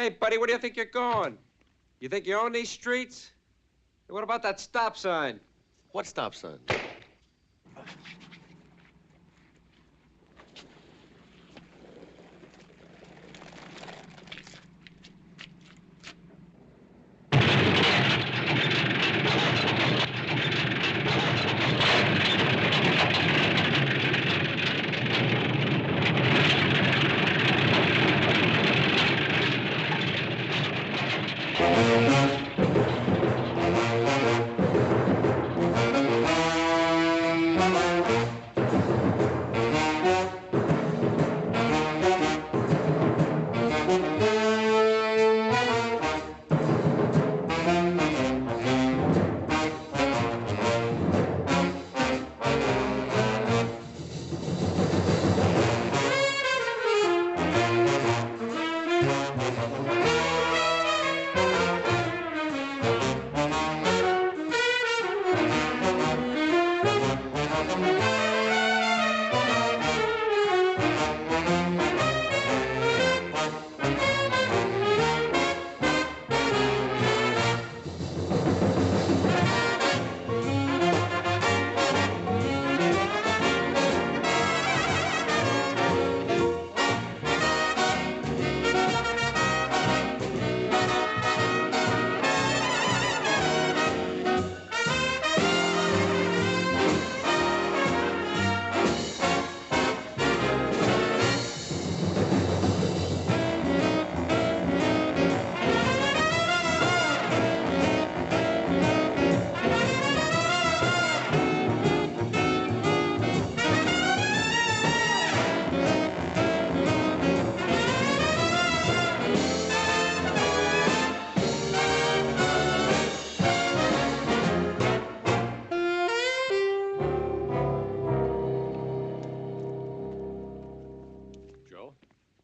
Hey, buddy, where do you think you're going? You think you own these streets? Hey, what about that stop sign? What stop sign?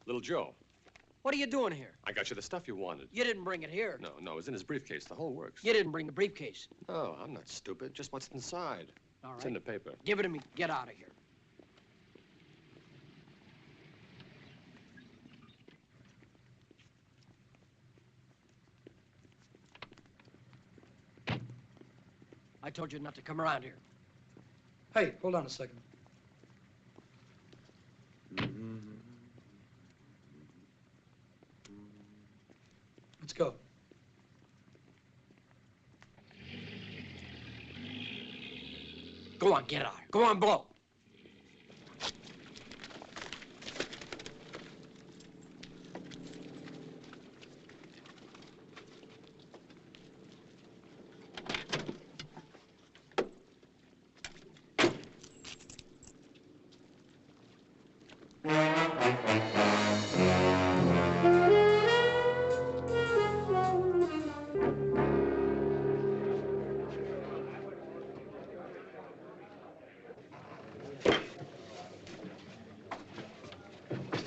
Little Joe. What are you doing here? I got you the stuff you wanted. You didn't bring it here. No, it was in his briefcase. The whole works. You didn't bring the briefcase. No, I'm not stupid. Just what's inside. All right. It's in the paper. Give it to me. Get out of here. I told you not to come around here. Hey, hold on a second. Let's go. Go on, get out. Go on, blow.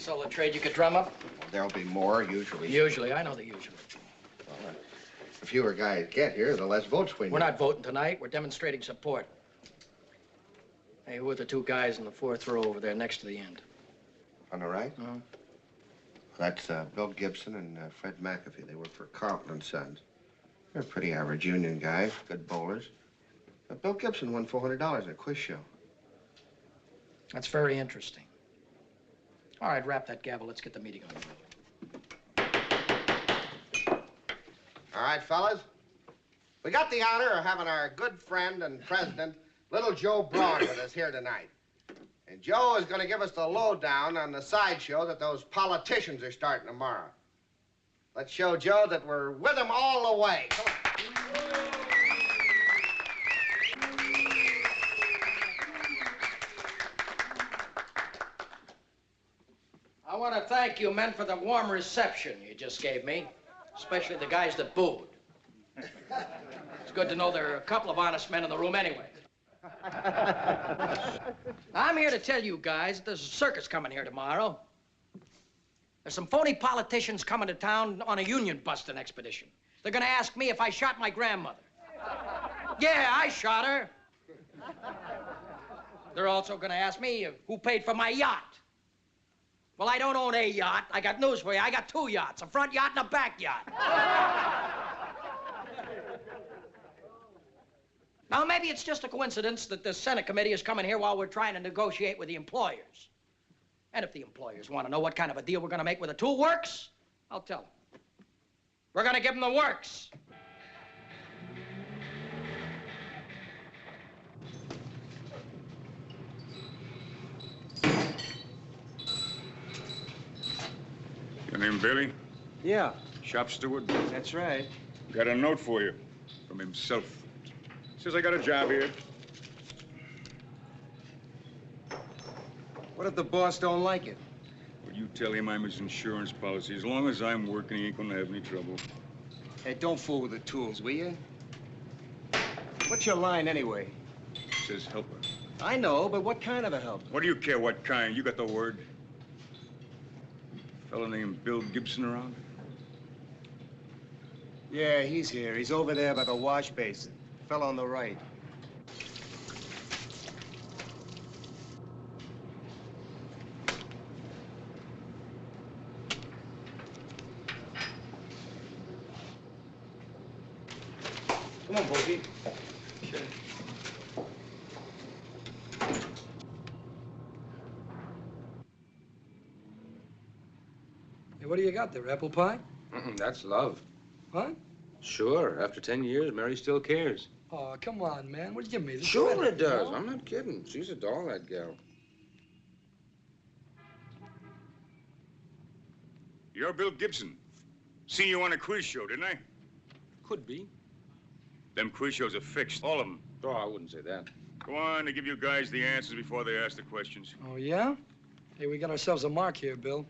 All the trade you could drum up? There'll be more, usually. Usually, I know the usual. Well, the fewer guys get here, the less votes we need. We're not voting tonight. We're demonstrating support. Hey, who are the two guys in the fourth row over there next to the end? On the right? Uh-huh. That's Bill Gibson and Fred McAfee. They work for Carlton and Sons. They're pretty average union guys, good bowlers. But Bill Gibson won $400 in a quiz show. That's very interesting. All right, wrap that gavel. Let's get the meeting on the road. All right, fellas. We got the honor of having our good friend and president, Little Joe Braun, with us here tonight. And Joe is going to give us the lowdown on the sideshow that those politicians are starting tomorrow. Let's show Joe that we're with him all the way. Come on. I want to thank you men for the warm reception you just gave me, especially the guys that booed. It's good to know there are a couple of honest men in the room anyway. I'm here to tell you guys that there's a circus coming here tomorrow. There's some phony politicians coming to town on a union busting expedition. They're going to ask me if I shot my grandmother. Yeah, I shot her. They're also going to ask me who paid for my yacht. Well, I don't own a yacht. I got news for you. I got 2 yachts, a front yacht and a back yacht. Now, maybe it's just a coincidence that the Senate committee is coming here while we're trying to negotiate with the employers. And if the employers want to know what kind of a deal we're going to make with the tool works, I'll tell them. We're going to give them the works. Your name Billy? Yeah, Shop steward? that's right. Got a note for you from himself. Says I got a job here. What if the boss don't like it? Well, you tell him I'm his insurance policy. As long as I'm working, he ain't gonna have any trouble. Hey, don't fool with the tools, will you? What's your line, anyway? Says helper. I know, but what kind of a help? What do you care what kind? You got the word. Fella named Bill Gibson around? Yeah, he's here. He's over there by the wash basin. Fell on the right. Come on, Bogey. Okay. Hey, what do you got there, apple pie? That's love. What? Sure, after 10 years, Mary still cares. Oh, come on, man. What do you give me? This Sure credit, it does. you know? I'm not kidding. She's a doll, that gal. You're Bill Gibson. Seen you on a quiz show, didn't I? Could be. Them quiz shows are fixed, all of them. Oh, I wouldn't say that. Go on, they give you guys the answers before they ask the questions. Oh, yeah? Hey, we got ourselves a mark here, Bill.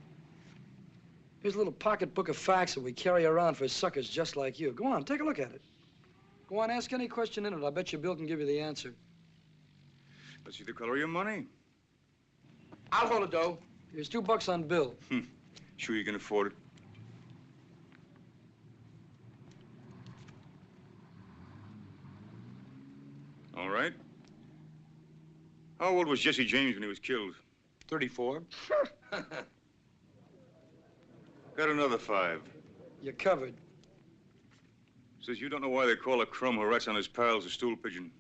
Here's a little pocketbook of facts that we carry around for suckers just like you. Go on, take a look at it. Go on, ask any question in it. I bet you Bill can give you the answer. Let's see the color of your money. I'll hold it, though. Here's $2 on Bill. Sure you can afford it? All right. How old was Jesse James when he was killed? 34. Got another 5. You're covered. Says you don't know why they call a crumb who rats on his pals a stool pigeon.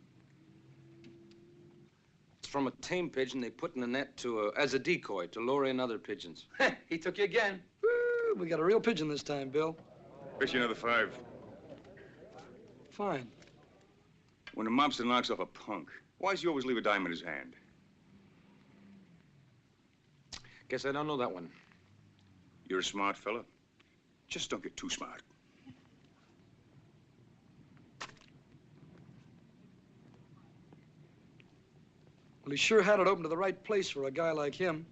It's from a tame pigeon they put in a net as a decoy to lure in other pigeons. He took you again. Woo, we got a real pigeon this time, Bill. Bet you another 5. Fine. When a mobster knocks off a punk, why does he always leave a dime in his hand? Guess I don't know that one. You're a smart fella. Just don't get too smart. Well, he sure had it open to the right place for a guy like him.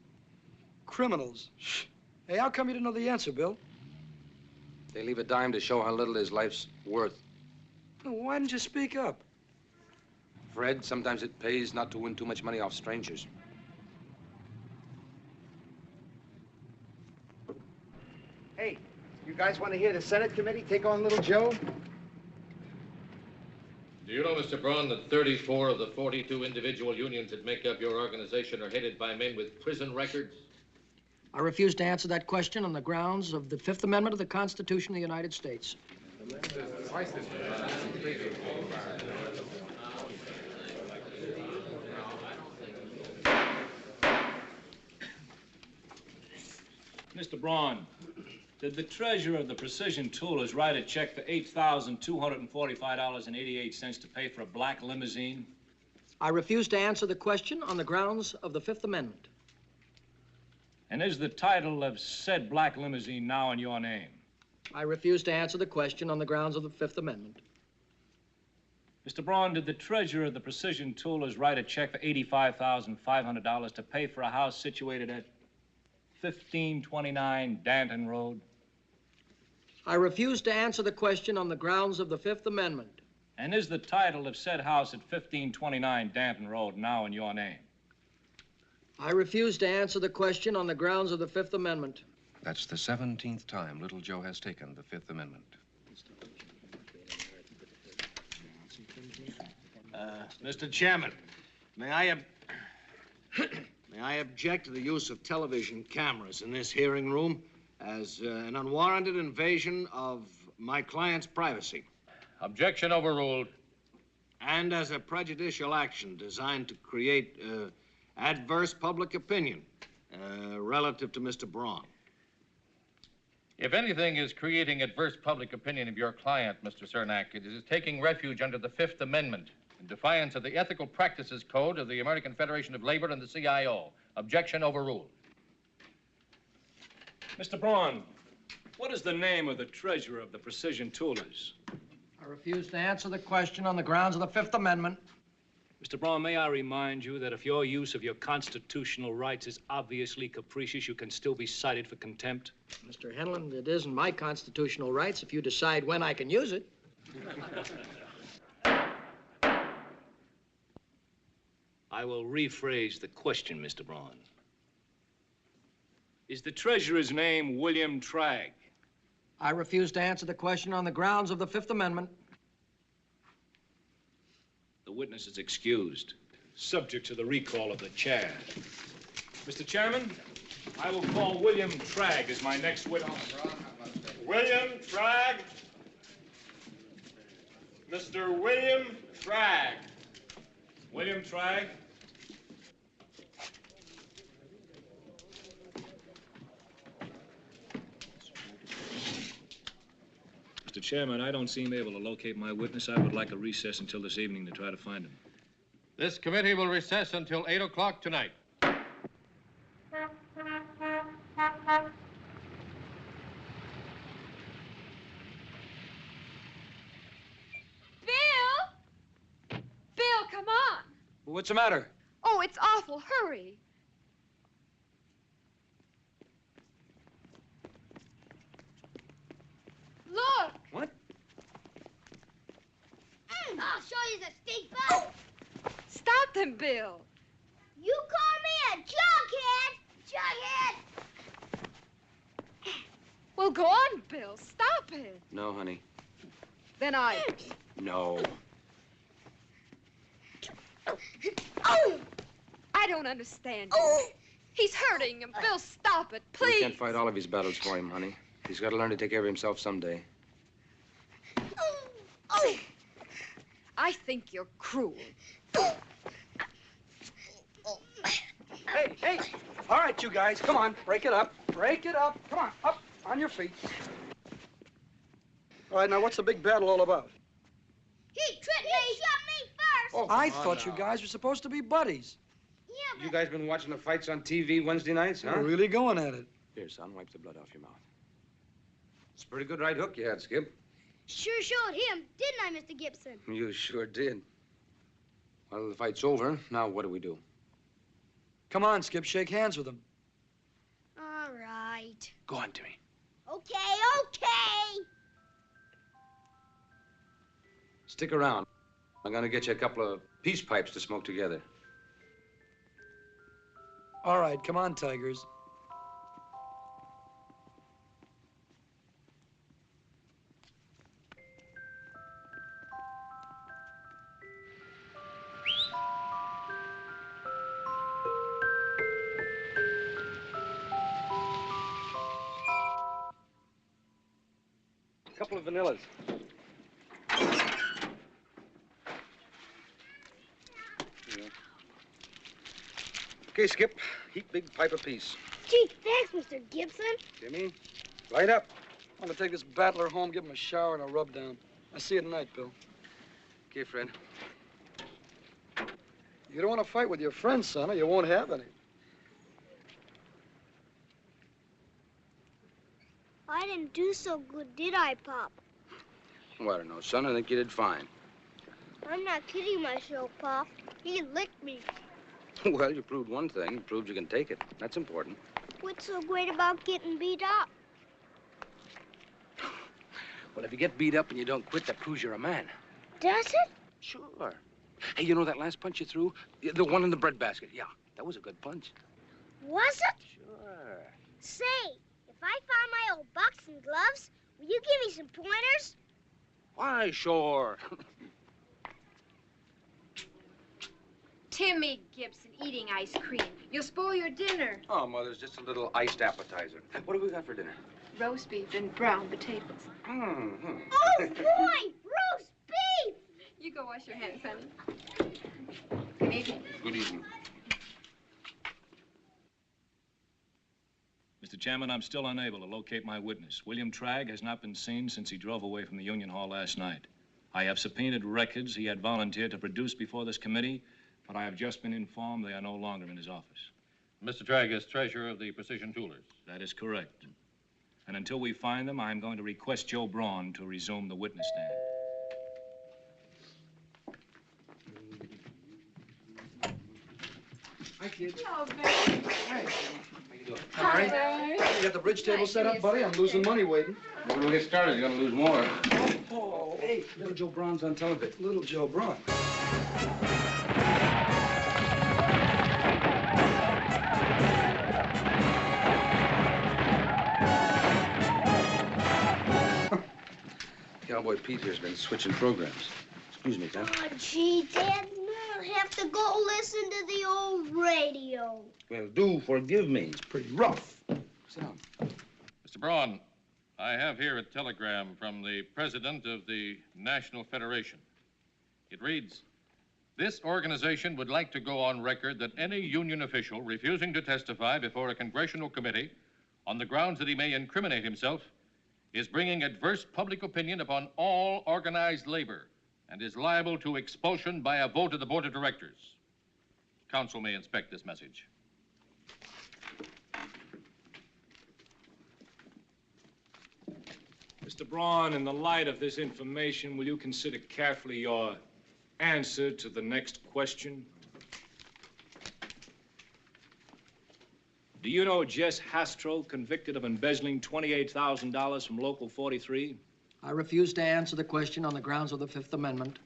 Criminals. Hey, how come you didn't know the answer, Bill? They leave a dime to show how little his life's worth. Well, why didn't you speak up? Fred, sometimes it pays not to win too much money off strangers. Hey, you guys want to hear the Senate committee take on little Joe? Do you know, Mr. Braun, that 34 of the 42 individual unions that make up your organization are headed by men with prison records? I refuse to answer that question on the grounds of the Fifth Amendment of the Constitution of the United States. Mr. Braun, did the treasurer of the Precision Toolers write a check for $8,245.88 to pay for a black limousine? I refuse to answer the question on the grounds of the Fifth Amendment. And is the title of said black limousine now in your name? I refuse to answer the question on the grounds of the Fifth Amendment. Mr. Braun, did the treasurer of the Precision Toolers write a check for $85,500 to pay for a house situated at 1529 Danton Road? I refuse to answer the question on the grounds of the Fifth Amendment. And is the title of said house at 1529 Danton Road now in your name? I refuse to answer the question on the grounds of the Fifth Amendment. That's the 17th time little Joe has taken the Fifth Amendment. Mr. Chairman, may I May I object to the use of television cameras in this hearing room as an unwarranted invasion of my client's privacy. Objection overruled. And as a prejudicial action designed to create adverse public opinion relative to Mr. Braun. If anything is creating adverse public opinion of your client, Mr. Cernak, it is taking refuge under the Fifth Amendment in defiance of the Ethical Practices Code of the American Federation of Labor and the CIO. Objection overruled. Mr. Braun, what is the name of the treasurer of the Precision Toolers? I refuse to answer the question on the grounds of the Fifth Amendment. Mr. Braun, may I remind you that if your use of your constitutional rights is obviously capricious, you can still be cited for contempt? Mr. Henlon, it isn't my constitutional rights if you decide when I can use it. I will rephrase the question, Mr. Braun. Is the treasurer's name William Tragg? I refuse to answer the question on the grounds of the Fifth Amendment. The witness is excused, subject to the recall of the chair. Mr. Chairman, I will call William Tragg as my next witness. William Tragg. Mr. William Tragg. William Tragg. Mr. Chairman, I don't seem able to locate my witness. I would like a recess until this evening to try to find him. This committee will recess until 8 o'clock tonight. Bill! Bill, come on. What's the matter? Oh, it's awful. Hurry. Look. What? I'll show you the steeper. Stop them, Bill. You call me a jughead. Jughead. Well, go on, Bill. Stop it. No, honey. Then I... No. Oh! I don't understand you. He's hurting him. Bill, stop it, We please. can't fight all of his battles for him, honey. He's got to learn to take care of himself someday. I think you're cruel. Hey, hey. All right, you guys, come on. Break it up. Break it up. Come on, up on your feet. All right, now what's the big battle all about? He tripped me. He shot me first. Oh, I come on thought you now. guys were supposed to be buddies. Yeah, You guys been watching the fights on TV Wednesday nights, huh? You're really going at it. Here, son, wipe the blood off your mouth. It's a pretty good right hook you had, Skip. Sure showed him, didn't I, Mr. Gibson? You sure did. Well, the fight's over. Now, what do we do? Come on, Skip, shake hands with him. All right. Go on, Timmy. Okay. Stick around. I'm gonna get you a couple of peace pipes to smoke together. All right, come on, Tigers. A couple of vanillas. Okay, Skip. Heap big pipe apiece. Gee, thanks, Mr. Gibson. Jimmy, light up. I'm gonna take this battler home, give him a shower and a rub down. I'll see you tonight, Bill. Okay, friend. You don't want to fight with your friends, son, or you won't have any. I didn't do so good, did I, Pop? Well, I don't know, son. I think you did fine. I'm not kidding myself, Pop. He licked me. Well, you proved one thing. You proved you can take it. That's important. What's so great about getting beat up? Well, if you get beat up and you don't quit, that proves you're a man. Does it? Sure. Hey, you know that last punch you threw? The one in the breadbasket. Yeah, that was a good punch. Was it? Sure. Say, if I found my old boxing gloves, will you give me some pointers? Why, sure. Timmy Gibson eating ice cream. You'll spoil your dinner. Oh, Mother, it's just a little iced appetizer. What do we got for dinner? Roast beef and brown potatoes. Mm-hmm. Oh, boy! Roast beef! You go wash your hands, honey. Good evening. Good evening. Mr. Chairman, I'm still unable to locate my witness. William Tragg has not been seen since he drove away from the Union Hall last night. I have subpoenaed records he had volunteered to produce before this committee, but I have just been informed they are no longer in his office. Mr. Tragg is treasurer of the Precision Toolers. That is correct. And until we find them, I'm going to request Joe Braun to resume the witness stand. Hi, kid. Hello, baby. Hey. How you doing? Hi, Larry. You got the bridge table set up, buddy? I'm losing money waiting. When we get started, you're gonna lose more. Oh, hey, little Joe Braun's on television. Little Joe Braun. Cowboy Pete here's been switching programs. Excuse me, Tom. Oh, gee, Dad, I'll have to go listen to the old radio. Well, do forgive me. It's pretty rough. Sit down. Mr. Braun, I have here a telegram from the president of the National Federation. It reads, "This organization would like to go on record that any union official refusing to testify before a congressional committee on the grounds that he may incriminate himself is bringing adverse public opinion upon all organized labor and is liable to expulsion by a vote of the board of directors. Council may inspect this message." Mr. Braun, in the light of this information, will you consider carefully your answer to the next question? Do you know Jess Hastrow, convicted of embezzling $28,000 from Local 43? I refuse to answer the question on the grounds of the Fifth Amendment.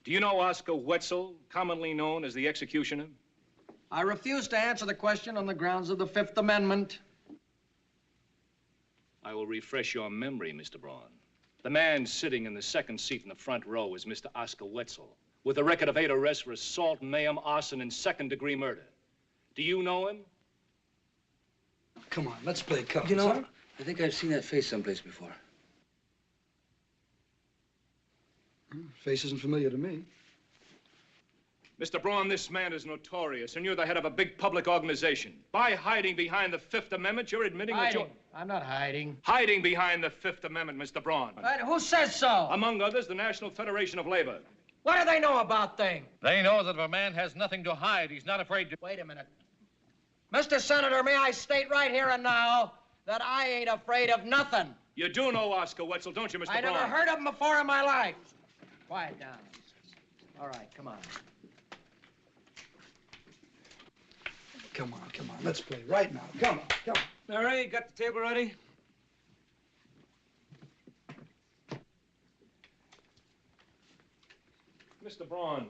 Do you know Oscar Wetzel, commonly known as the executioner? I refuse to answer the question on the grounds of the Fifth Amendment. I will refresh your memory, Mr. Braun. The man sitting in the second seat in the front row is Mr. Oscar Wetzel, with a record of 8 arrests for assault, mayhem, arson, and second-degree murder. Do you know him? Come on, let's play couples. You know, huh? I think I've seen that face someplace before. Face isn't familiar to me. Mr. Braun, this man is notorious, and you're the head of a big public organization. By hiding behind the Fifth Amendment, you're admitting that you're... I'm not hiding. Hiding behind the Fifth Amendment, Mr. Braun. Who says so? Among others, the National Federation of Labor. What do they know about things? They know that if a man has nothing to hide, he's not afraid to... Wait a minute. Mr. Senator, may I state right here and now that I ain't afraid of nothing. You do know Oscar Wetzel, don't you, Mr. Braun? I never heard of him before in my life. Quiet down. All right, come on. Come on, come on. Let's play right now. Come on, come on. All right, got the table ready? Mr. Braun,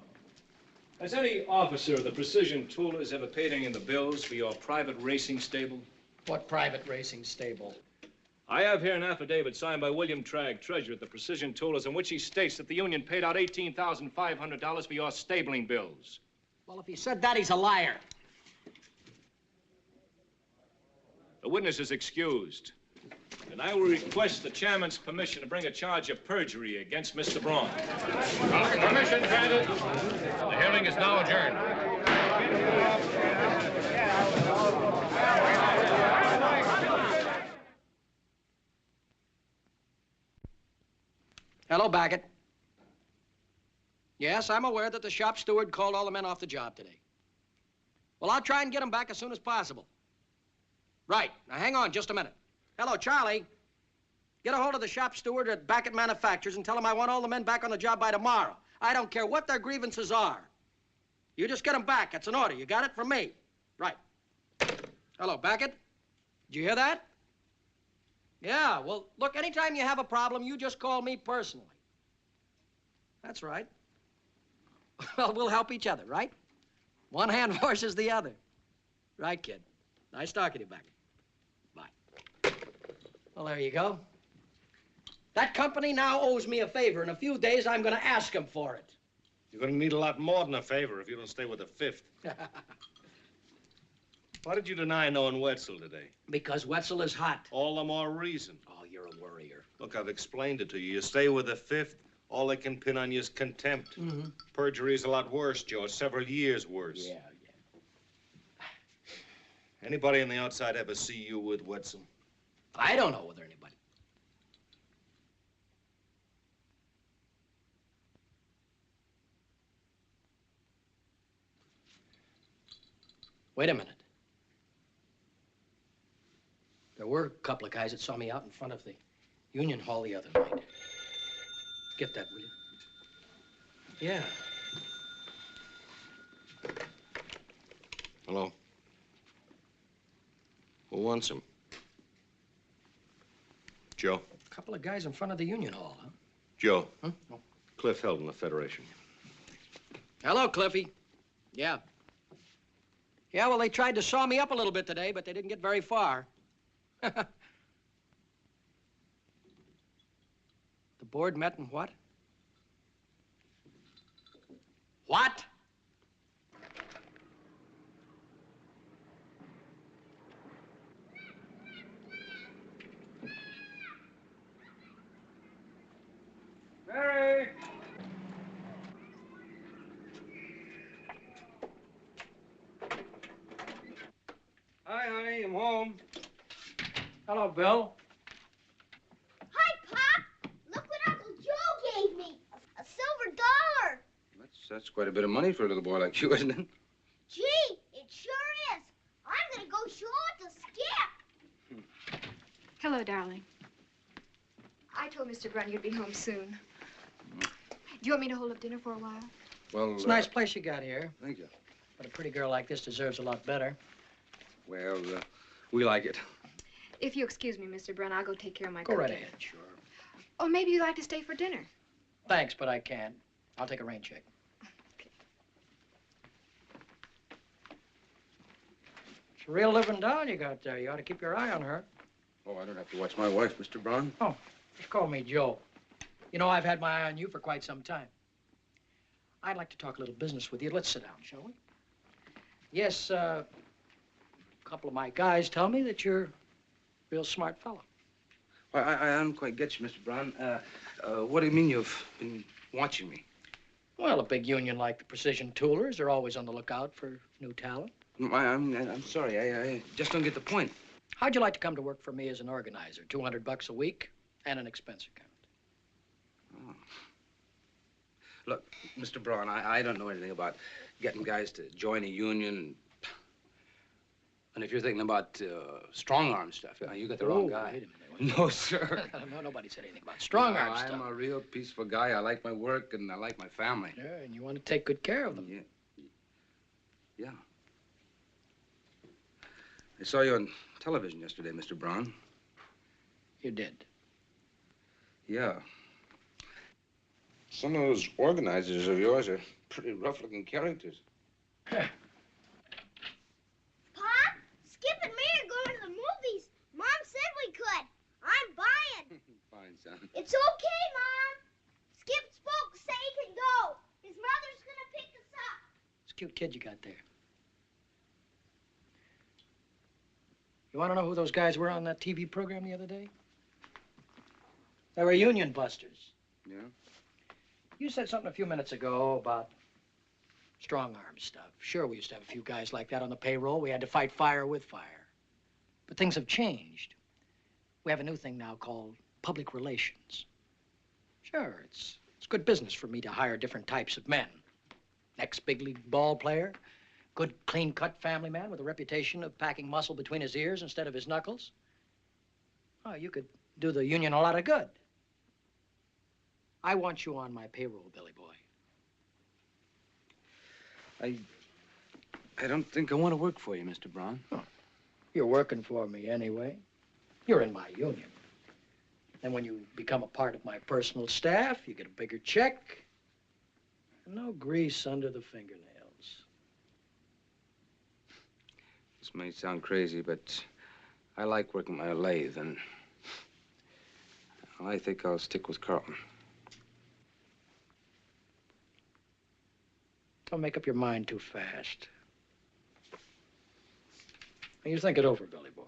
has any officer of the Precision Toolers ever paid any of the bills for your private racing stable? What private racing stable? I have here an affidavit signed by William Tragg, treasurer at the Precision Toolers, in which he states that the union paid out $18,500 for your stabling bills. Well, if he said that, he's a liar. The witness is excused. And I will request the chairman's permission to bring a charge of perjury against Mr. Braun. Permission granted. The hearing is now adjourned. Hello, Baggett. Yes, I'm aware that the shop steward called all the men off the job today. Well, I'll try and get them back as soon as possible. Right. Now, hang on just a minute. Hello, Charlie. Get a hold of the shop steward at Baggett Manufacturers and tell him I want all the men back on the job by tomorrow. I don't care what their grievances are. You just get them back. That's an order. You got it from me. Right. Hello, Baggett. Did you hear that? Yeah, well, look, anytime you have a problem, you just call me personally. That's right. Well, we'll help each other, right? One hand washes the other. Right, kid. Nice talking to you, Baggett. Bye. Well, there you go. That company now owes me a favor. In a few days, I'm going to ask them for it. You're gonna need a lot more than a favor if you don't stay with the 5th. Why did you deny knowing Wetzel today? Because Wetzel is hot. All the more reason. Oh, you're a worrier. Look, I've explained it to you. You stay with the 5th, all they can pin on you is contempt. Mm-hmm. Perjury is a lot worse, Joe. Several years worse. Yeah. Anybody on the outside ever see you with Wetzel? I don't know whether anybody. Wait a minute. There were a couple of guys that saw me out in front of the Union Hall the other night. Get that, will you? Yeah. Hello? Who wants him? Joe? A couple of guys in front of the Union Hall, huh? Joe. Huh? Oh. Cliff Heldon, the Federation. Hello, Cliffy. Yeah. Yeah, well, they tried to saw me up a little bit today, but they didn't get very far. The board met and what? What? Mary! Hi, honey, I'm home. Hello, Bill. Hi, Pop. Look what Uncle Joe gave me. A silver dollar. That's quite a bit of money for a little boy like you, isn't it? Gee, it sure is. I'm gonna go show it to Skip. Hello, darling. I told Mr. Brun you'd be home soon. Do you want me to hold up dinner for a while? Well, It's a nice place you got here. Thank you. But a pretty girl like this deserves a lot better. Well, we like it. If you excuse me, Mr. Brun, I'll go take care of my Go right cooking. ahead, sure. Or maybe you'd like to stay for dinner. Thanks, but I can't. I'll take a rain check. Okay. It's a real living doll you got there. You ought to keep your eye on her. Oh, I don't have to watch my wife, Mr. Brown. Oh, just call me Joe. You know, I've had my eye on you for quite some time. I'd like to talk a little business with you. Let's sit down, shall we? Yes, a couple of my guys tell me that you're a real smart fellow. Well, I don't quite get you, Mr. Brown. What do you mean you've been watching me? Well, a big union like the Precision Toolers are always on the lookout for new talent. I'm sorry. I just don't get the point. How'd you like to come to work for me as an organizer? $200 a week and an expense account. Oh. Look, Mr. Braun, I don't know anything about getting guys to join a union. And if you're thinking about strong-arm stuff, you got the wrong guy. Wait a minute. No, sir. No, nobody said anything about strong-arm No, stuff. I'm a real peaceful guy. I like my work, and I like my family. Yeah, and you want to take good care of them. Yeah. I saw you on television yesterday, Mr. Brown. You did? Yeah. Some of those organizers of yours are pretty rough-looking characters. Pop, Skip and me are going to the movies. Mom said we could. I'm buying. Fine, son. It's okay, Mom. Skip spoke, say he can go. His mother's gonna pick us up. It's a cute kid you got there. You want to know who those guys were on that TV program the other day? They were union busters. Yeah? You said something a few minutes ago about strong-arm stuff. Sure, we used to have a few guys like that on the payroll. We had to fight fire with fire. But things have changed. We have a new thing now called public relations. Sure, it's good business for me to hire different types of men. Ex-big league ball player, good, clean-cut family man with a reputation of packing muscle between his ears instead of his knuckles. Oh, you could do the union a lot of good. I want you on my payroll, Billy boy. I don't think I want to work for you, Mr. Brown. Oh, you're working for me anyway. You're in my union. And when you become a part of my personal staff, you get a bigger check. And no grease under the fingernails. This may sound crazy, but I like working my lathe, and I think I'll stick with Carlton. Don't make up your mind too fast. You think it over, Billy boy.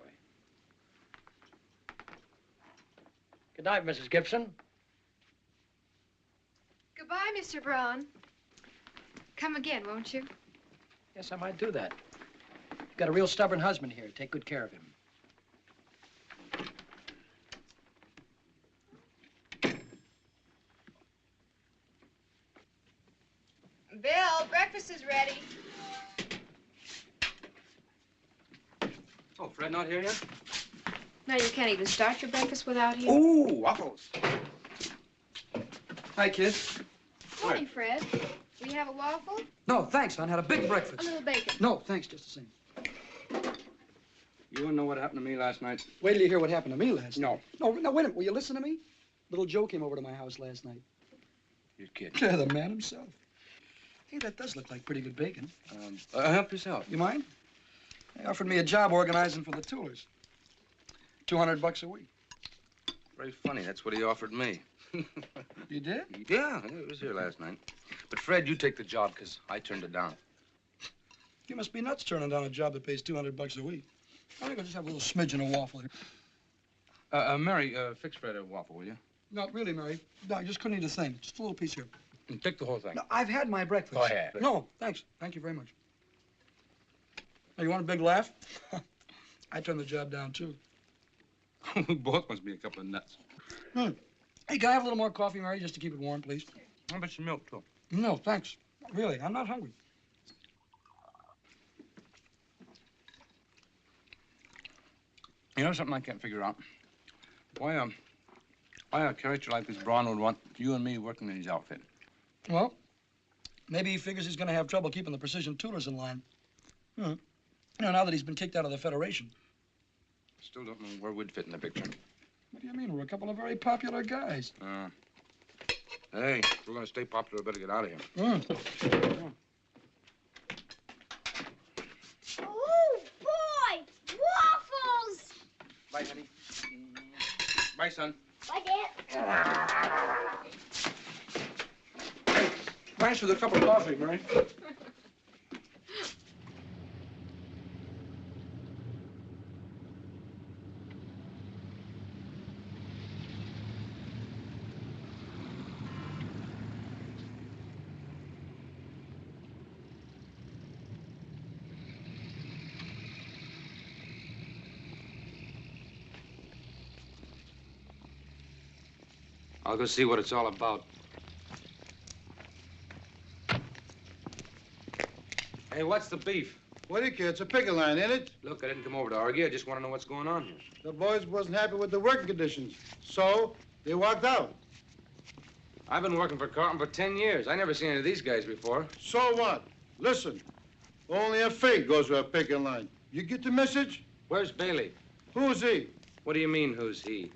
Good night, Mrs. Gibson. Goodbye, Mr. Braun. Come again, won't you? Yes, I might do that. You've got a real stubborn husband here. Take good care of him. Bill, breakfast is ready. Oh, Fred not here yet? No, you can't even start your breakfast without him. Ooh, waffles. Hi, kid. Morning, Fred. Will you have a waffle? No, thanks, hon. Had a big A breakfast. little bacon. No, thanks, just the same. You want to know what happened to me last night? Wait till you hear what happened to me last No. night. No, wait a minute. Will you listen to me? Little Joe came over to my house last night. You're kidding. Yeah, the man himself. Hey, that does look like pretty good bacon. Help yourself. You mind? They offered me a job organizing for the tours. $200 a week. Very funny. That's what he offered me. You did? Yeah, he was here last night. But Fred, you take the job, because I turned it down. You must be nuts turning down a job that pays $200 a week. I think I'll just have a little smidgen of waffle here. Mary, fix Fred a waffle, will you? No, really, Mary. No, I just couldn't eat a thing. Just a little piece here. And take the whole thing. No, I've had my breakfast. Go ahead. No, thanks. Thank you very much. Hey, you want a big laugh? I turned the job down, too. We both must be a couple of nuts. Hey, can I have a little more coffee, Mary, just to keep it warm, please? How about some milk, too? No, thanks. Really, I'm not hungry. You know something I can't figure out? Why a character like this Braun would want you and me working in his outfit? Well, maybe he figures he's going to have trouble keeping the precision tuners in line. You know, now that he's been kicked out of the Federation. Still don't know where we'd fit in the picture. What do you mean? We're a couple of very popular guys. Hey, if we're going to stay popular, we better get out of here. Oh, boy! Waffles! Bye, honey. Bye, son. Bye, Dad. Hey, thanks for the cup of coffee, Mary. I'll go see what it's all about. Hey, what's the beef? What do you care? It's a picket line, ain't it? Look, I didn't come over to argue. I just want to know what's going on here. The boys wasn't happy with the working conditions, so they walked out. I've been working for Carlton for 10 years. I never seen any of these guys before. So what? Listen, only a fake goes with a picket line. You get the message? Where's Bailey? Who's he? What do you mean, who's he?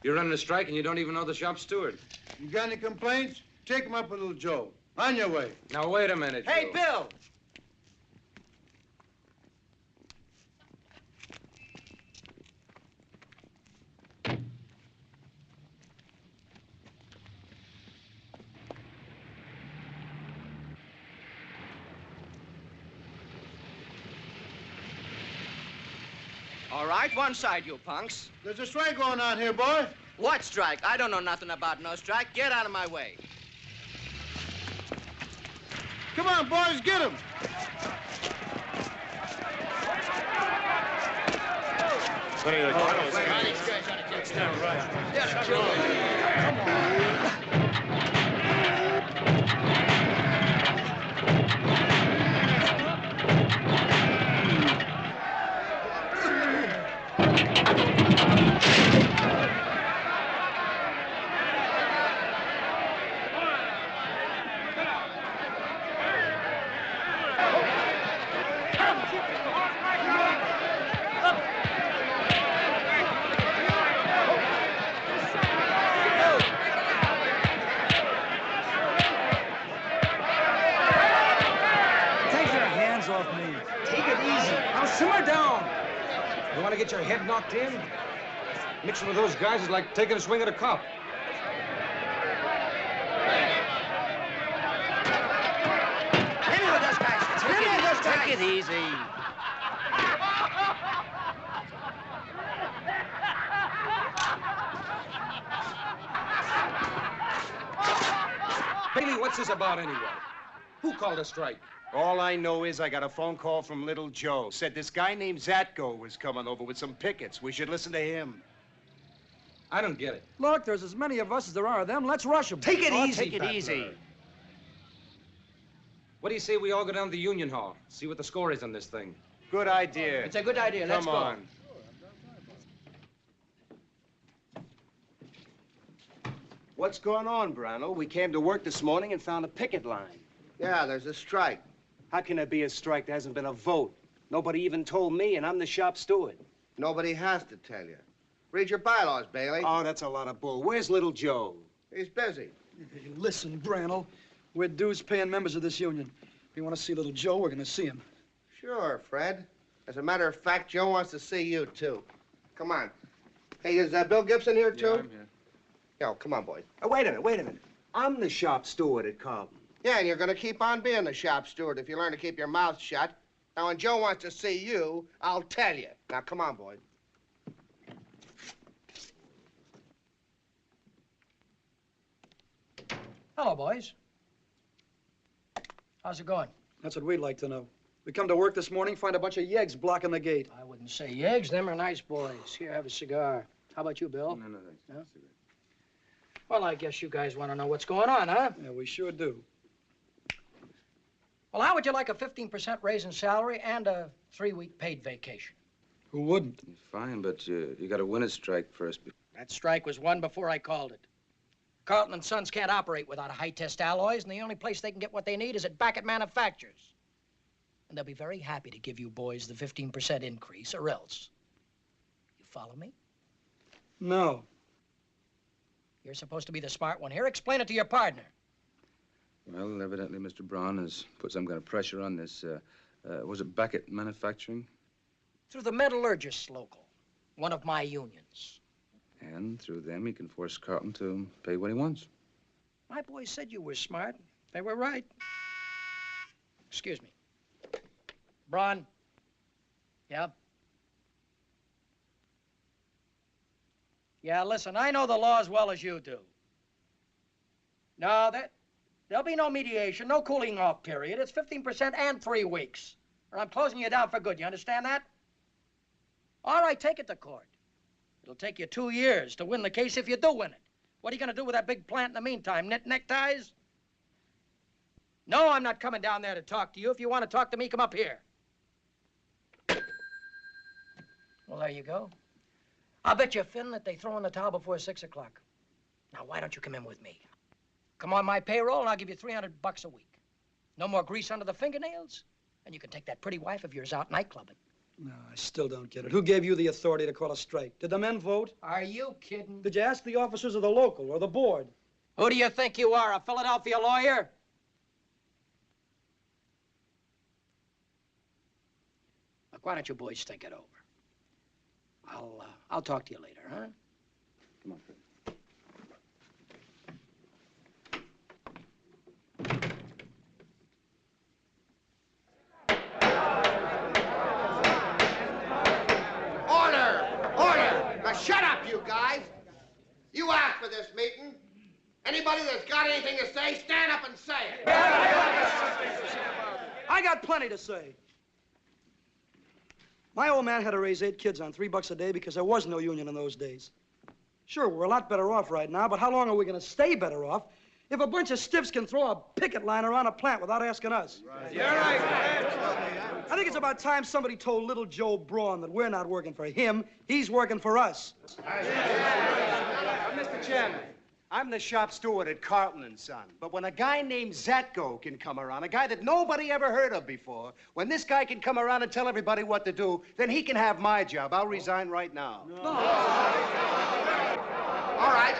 You're running a strike and you don't even know the shop steward. You got any complaints? Take him up with little Joe. On your way. Now, wait a minute, Hey, Joe. Bill! All right, one side, you punks. There's a strike going on here, boy. What strike? I don't know nothing about no strike. Get out of my way. Come on, boys, get him. What are you Simmer down. You want to get your head knocked in? Mixing with those guys is like taking a swing at a cop. Take it easy. Bailey, what's this about anyway? Who called a strike? All I know is I got a phone call from Little Joe. Said this guy named Zatko was coming over with some pickets. We should listen to him. I don't get it. Look, there's as many of us as there are of them. Let's rush them. Take it Oh, easy, take it Butler. easy. What do you say we all go down to the Union Hall, see what the score is on this thing? Good idea. It's a good idea. Let's Come go. on. What's going on, Brownell? We came to work this morning and found a picket line. Yeah, there's a strike. How can there be a strike? There hasn't been a vote. Nobody even told me, and I'm the shop steward. Nobody has to tell you. Read your bylaws, Bailey. Oh, that's a lot of bull. Where's Little Joe? He's busy. Hey, listen, Brannel, we're dues-paying members of this union. If you want to see Little Joe, we're going to see him. Sure, Fred. As a matter of fact, Joe wants to see you, too. Come on. Hey, is Bill Gibson here, too? Yeah, I'm here. Yo, come on, boys. Oh, wait a minute. I'm the shop steward at Carlton. Yeah, and you're going to keep on being the shop steward if you learn to keep your mouth shut. Now, when Joe wants to see you, I'll tell you. Now, come on, boys. Hello, boys. How's it going? That's what we'd like to know. We come to work this morning, find a bunch of yeggs blocking the gate. I wouldn't say yeggs. Them are nice boys. Here, have a cigar. How about you, Bill? No, thanks. No? Well, I guess you guys want to know what's going on, huh? Yeah, we sure do. Well, how would you like a 15% raise in salary and a 3-week paid vacation? Who wouldn't? Fine, but you got to win a strike first. That strike was won before I called it. Carlton and Sons can't operate without high-test alloys, and the only place they can get what they need is at Backett Manufacturers. And they'll be very happy to give you boys the 15% increase, or else. You follow me? No. You're supposed to be the smart one here. Explain it to your partner. Well, evidently Mr. Braun has put some kind of pressure on this. Was it Backett Manufacturing? Through the metallurgists local, one of my unions. And through them, he can force Carlton to pay what he wants. My boys said you were smart. They were right. Excuse me. Braun? Yeah? Yeah, listen, I know the law as well as you do. No, there'll be no mediation, no cooling off period. It's 15% and 3 weeks. Or I'm closing you down for good. You understand that? All right, take it to court. It'll take you 2 years to win the case if you do win it. What are you going to do with that big plant in the meantime? Knit neckties? No, I'm not coming down there to talk to you. If you want to talk to me, come up here. Well, there you go. I'll bet you, Finn, that they throw in the towel before 6 o'clock. Now, why don't you come in with me? Come on my payroll, and I'll give you $300 a week. No more grease under the fingernails, and you can take that pretty wife of yours out nightclubbing. No, I still don't get it. Who gave you the authority to call a strike? Did the men vote? Are you kidding? Did you ask the officers of the local or the board? Who do you think you are, a Philadelphia lawyer? Look, why don't you boys think it over? I'll talk to you later, huh? Come on, Fred. Order! Order! Now, shut up, you guys. You asked for this meeting. Anybody that's got anything to say, stand up and say it. I got plenty to say. My old man had to raise 8 kids on $3 a day because there was no union in those days. Sure, we're a lot better off right now, but how long are we going to stay better off if a bunch of stiffs can throw a picket line around a plant without asking us? Right. You're right, I think it's about time somebody told little Joe Braun that we're not working for him, he's working for us. Mr. Chairman, I'm the shop steward at Carlton and Son. But when a guy named Zatko can come around, a guy that nobody ever heard of before, when this guy can come around and tell everybody what to do, then he can have my job. I'll resign right now. All right.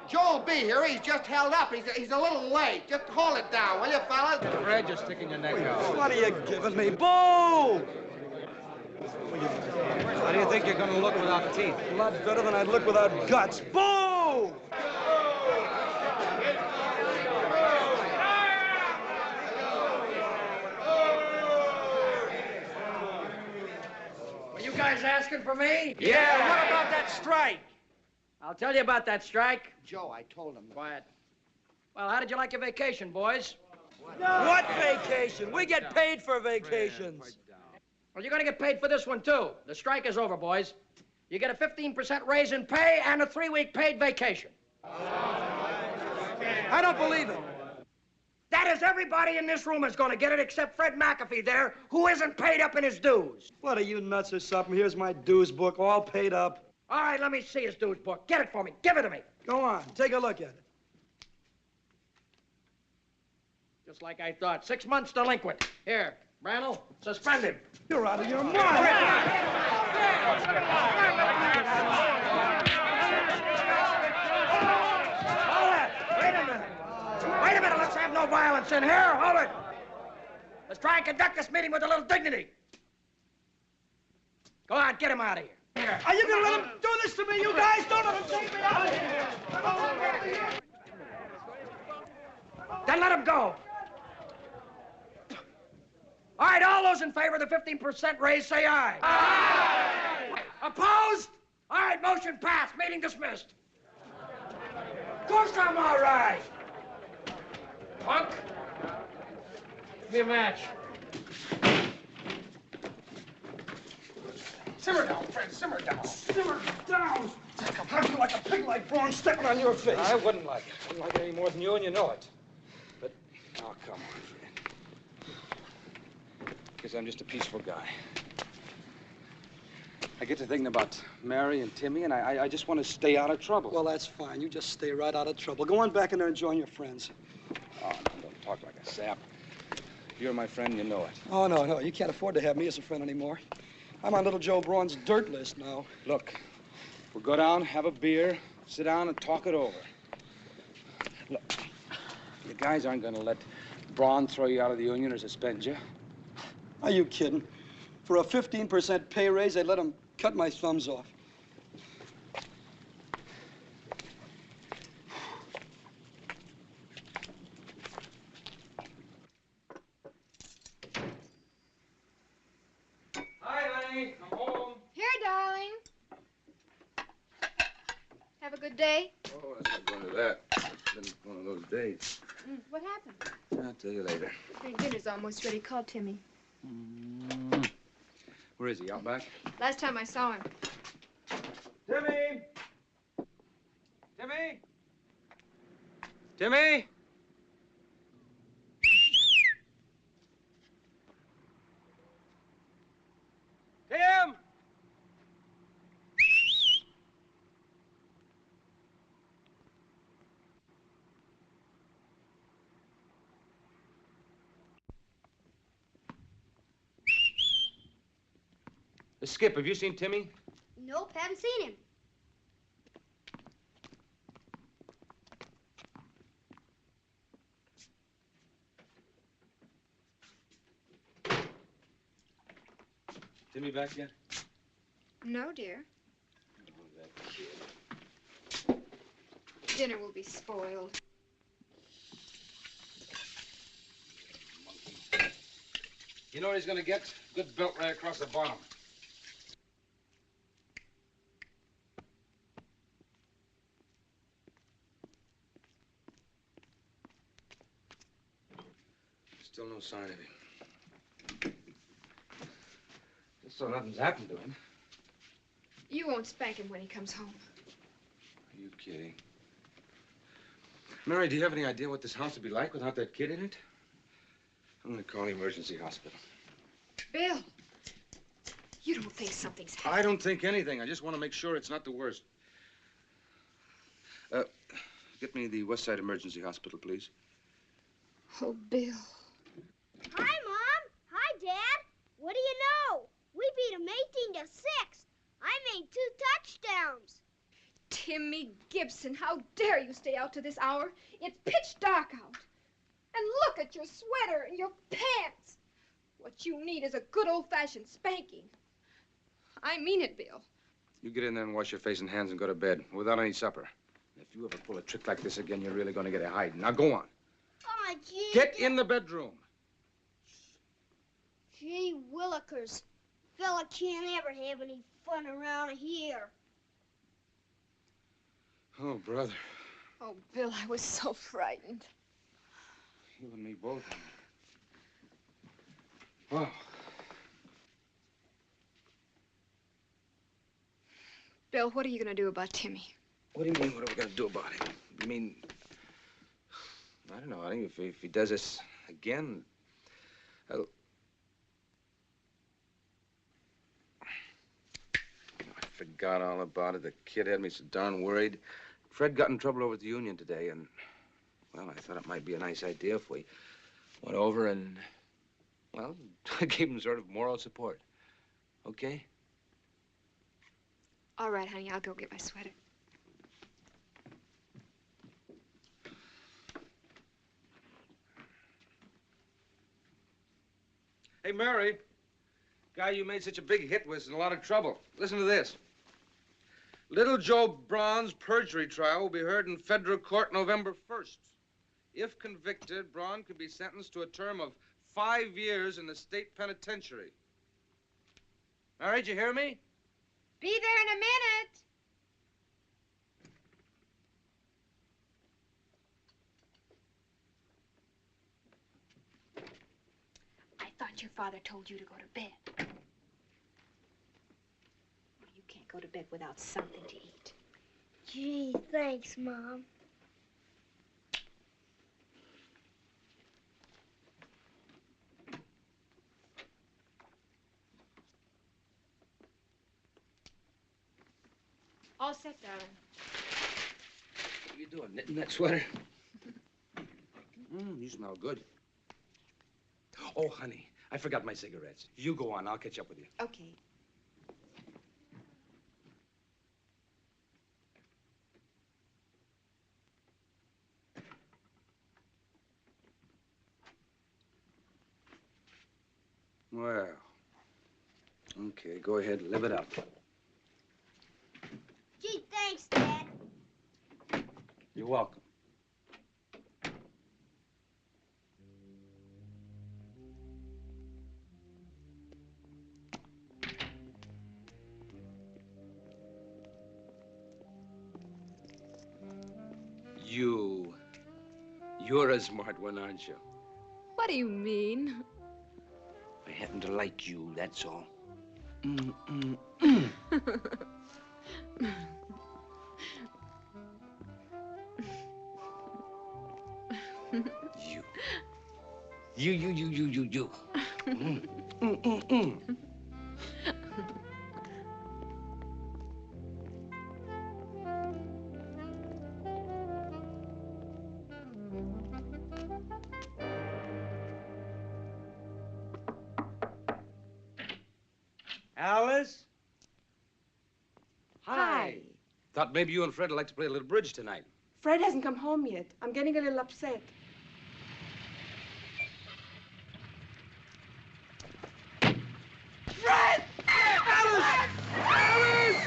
Joe'll be here. He's just held up. He's a little late. Just hold it down, will you, fellas? Fred, you're sticking your neck out. What are you giving me? Boo! How do you think you're going to look without teeth? A lot better than I'd look without guts. Boo! guys asking for me? Yeah, what about that strike? I'll tell you about that strike. Joe, I told him. Quiet. Well, how did you like your vacation, boys? What vacation? We get paid for vacations. Well, you're going to get paid for this one, too. The strike is over, boys. You get a 15% raise in pay and a 3-week paid vacation. I don't believe it. That is, everybody in this room is going to get it except Fred McAfee there, who isn't paid up in his dues. What, are you nuts or something? Here's my dues book, all paid up. All right, let me see his dues book. Get it for me. Give it to me. Go on, take a look at it. Just like I thought. 6 months delinquent. Here, Brannel, suspend him. You're out of your mind. Hold it. Wait a minute. Wait a minute. Let's have no violence in here. Hold it. Let's try and conduct this meeting with a little dignity. Go on, get him out of here. Here. Are you going to let him do this to me, you guys? Don't let him take me out of here. Then let him go. All right, all those in favor of the 15% raise, say aye. Aye. Opposed? All right, motion passed. Meeting dismissed. Of course I'm all right. Punk. Give me a match. Simmer down, friend, simmer down. Simmer down. How do you like a pig like Braun stepping on your face? I wouldn't like it. I wouldn't like it any more than you, and you know it. But, oh, come on, Fred. Because I'm just a peaceful guy. I get to thinking about Mary and Timmy, and I just want to stay out of trouble. Well, that's fine. You just stay right out of trouble. Go on back in there and join your friends. Oh, no, don't talk like a sap. If you're my friend, you know it. Oh, no. You can't afford to have me as a friend anymore. I'm on little Joe Braun's dirt list now. Look, we'll go down, have a beer, sit down, and talk it over. Look, you guys aren't going to let Braun throw you out of the union or suspend you. Are you kidding? For a 15% pay raise, they'd let him cut my thumbs off. Hi, honey. I'm home. Here, darling. Have a good day. Oh, that's not going to that. It's been one of those days. What happened? I'll tell you later. Dinner's almost ready. Call Timmy. Where is he, out back? Last time I saw him. Timmy! Timmy! Timmy! Tim! Skip, have you seen Timmy? Nope, haven't seen him. Timmy back yet? No, dear. Oh, that kid. Dinner will be spoiled. You know what he's gonna get? Good belt right across the bottom. Still no sign of him. Just so nothing's happened to him. You won't spank him when he comes home. Are you kidding? Mary, do you have any idea what this house would be like without that kid in it? I'm gonna call the emergency hospital. Bill, you don't think something's happened. I don't think anything. I just want to make sure it's not the worst. Get me the West Side Emergency Hospital, please. Oh, Bill. Hi, Mom. Hi, Dad. What do you know? We beat them 18-6. I made 2 touchdowns. Timmy Gibson, how dare you stay out to this hour? It's pitch dark out. And look at your sweater and your pants. What you need is a good old-fashioned spanking. I mean it, Bill. You get in there and wash your face and hands and go to bed without any supper. If you ever pull a trick like this again, you're really going to get a hiding. Now go on. Oh, gee. Get in the bedroom. Gee willikers. fella can't ever have any fun around here. Oh, brother. Oh, Bill, I was so frightened. You and me both. Wow. Bill, what are you going to do about Timmy? What do you mean, what are we going to do about him? You mean, I don't know, honey, if he does this again, I forgot all about it. The kid had me so darn worried. Fred got in trouble over at the union today, and, well, I thought it might be a nice idea if we went over and, well, gave him sort of moral support. Okay? All right, honey, I'll go get my sweater. Hey, Mary, guy you made such a big hit with is in a lot of trouble. Listen to this. Little Joe Braun's perjury trial will be heard in federal court November 1st. If convicted, Braun could be sentenced to a term of 5 years in the state penitentiary. All right, you hear me? Be there in a minute. I thought your father told you to go to bed. Well, you can't go to bed without something to eat. Gee, thanks, Mom. All set, darling. What are you doing, knitting that sweater? You smell good. Oh, honey, I forgot my cigarettes. You go on, I'll catch up with you. Okay. Well, okay, go ahead, live it up. Gee, thanks, Dad. You're welcome. You're a smart one, aren't you? What do you mean? I happen to like you, that's all. You. Alice? Hi. Thought maybe you and Fred would like to play a little bridge tonight. Fred hasn't come home yet. I'm getting a little upset. Fred! Alice! Alice!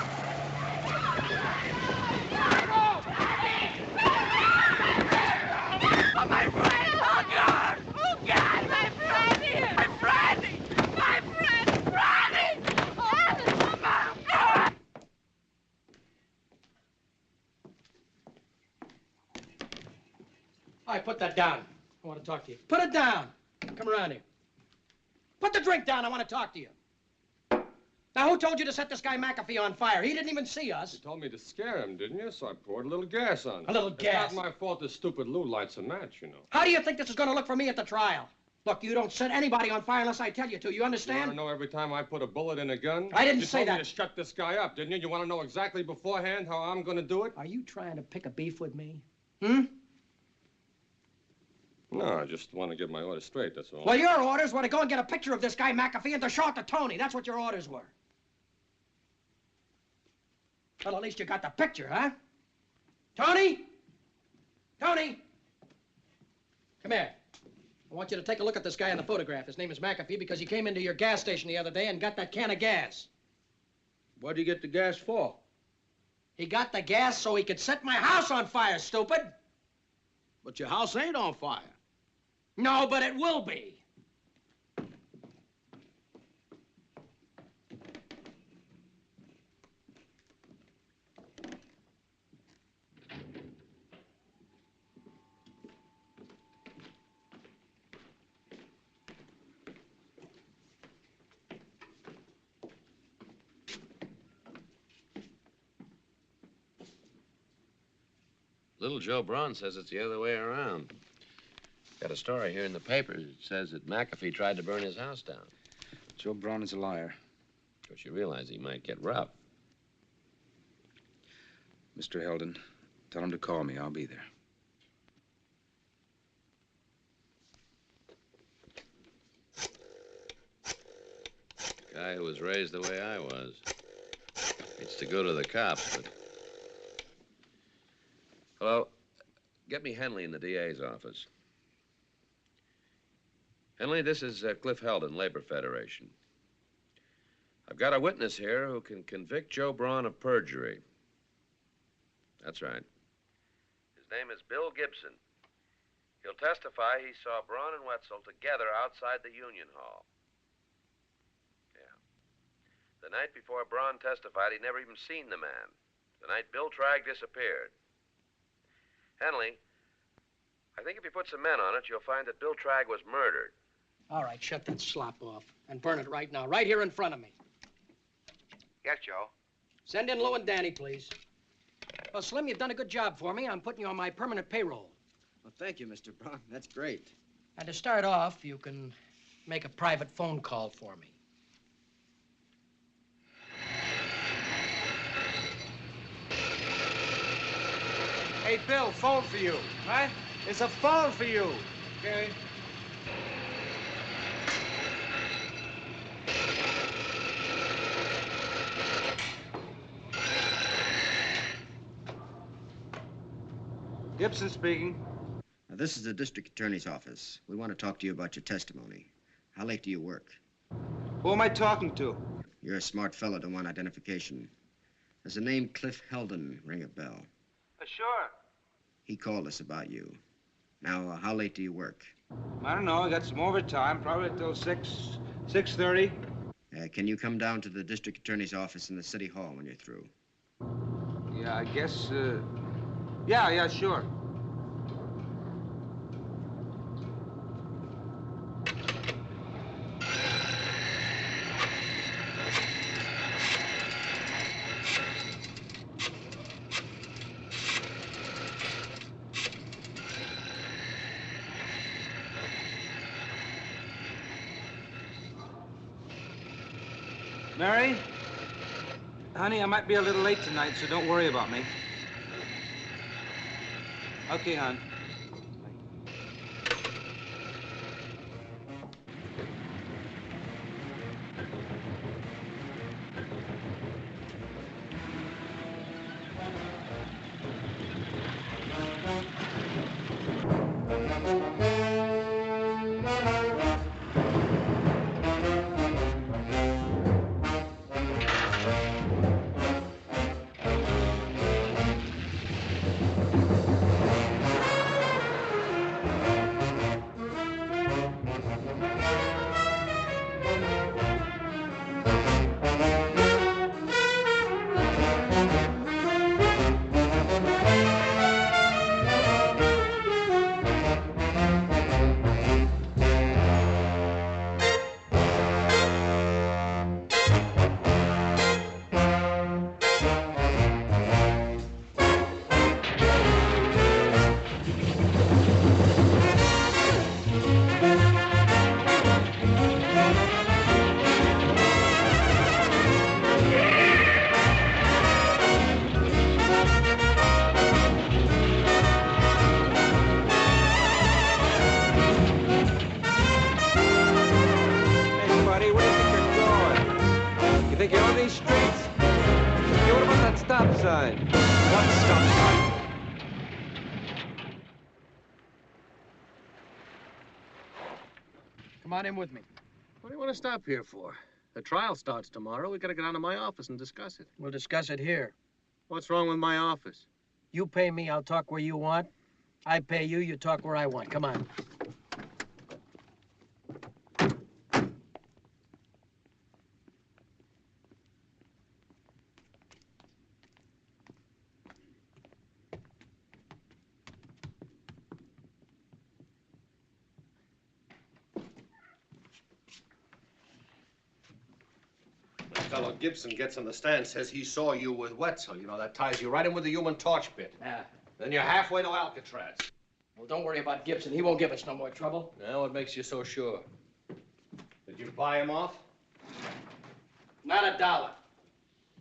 Oh, my friend! Oh, God! Oh, God! My Freddie! My Freddie! My friend! Freddie! Oh, Mom! All right, put that down. I want to talk to you. Put it down. Come around here. Put the drink down. I want to talk to you. Now, who told you to set this guy McAfee on fire? He didn't even see us. You told me to scare him, didn't you? So I poured a little gas on him. A little gas? It's not my fault this stupid Lou lights a match, you know. How do you think this is going to look for me at the trial? Look, you don't set anybody on fire unless I tell you to. You You understand? want to know every time I put a bullet in a gun? I didn't say You told that. me to shut this guy up, didn't you? You want to know exactly beforehand how I'm going to do it? Are you trying to pick a beef with me? No, I just want to get my orders straight, that's all. Well, your orders were to go and get a picture of this guy McAfee and to show it to Tony. That's what your orders were. Well, at least you got the picture, huh? Tony? Tony? Come here. I want you to take a look at this guy in the photograph. His name is McAfee because he came into your gas station the other day and got that can of gas. What'd you get the gas for? He got the gas so he could set my house on fire, stupid. But your house ain't on fire. No, but it will be. Little Joe Braun says it's the other way around. Got a story here in the paper. It says that McAfee tried to burn his house down. Joe Braun is a liar. Of course, you realize he might get rough. Mr. Heldon, tell him to call me. I'll be there. Guy who was raised the way I was. Hates to go to the cops, but... Hello? Get me Henley in the DA's office. Henley, this is Cliff Heldon, Labor Federation. I've got a witness here who can convict Joe Braun of perjury. That's right. His name is Bill Gibson. He'll testify he saw Braun and Wetzel together outside the Union Hall. The night before Braun testified, he'd never even seen the man. The night Bill Tragg disappeared. Henley, I think if you put some men on it, you'll find that Bill Tragg was murdered. All right, shut that slop off and burn it right now, right here in front of me. Yes, Joe. Send in Lou and Danny, please. Well, Slim, you've done a good job for me. I'm putting you on my permanent payroll. Well, thank you, Mr. Braun. That's great. And to start off, you can make a private phone call for me. Hey, Bill, phone for you. What? It's a phone for you. Okay. Gibson speaking. Now, this is the district attorney's office. We want to talk to you about your testimony. How late do you work? Who am I talking to? You're a smart fellow to want identification. Does the name Cliff Heldon ring a bell? Sure. He called us about you. Now, how late do you work? I don't know. I got some overtime, probably till 6:30. Can you come down to the district attorney's office in the city hall when you're through? Yeah, I guess, yeah, sure. Mary? Honey, I might be a little late tonight, so don't worry about me. Okay, hon. Come on in with me. What do you want to stop here for? The trial starts tomorrow. We gotta get down to my office and discuss it. We'll discuss it here. What's wrong with my office? You pay me, I'll talk where you want. I pay you, you talk where I want. Come on. Fellow Gibson gets on the stand, says he saw you with Wetzel. You know, that ties you right in with the Human Torch bit. Yeah. Then you're halfway to Alcatraz. Well, don't worry about Gibson. He won't give us no more trouble. Now, what makes you so sure? Did you buy him off? Not a dollar.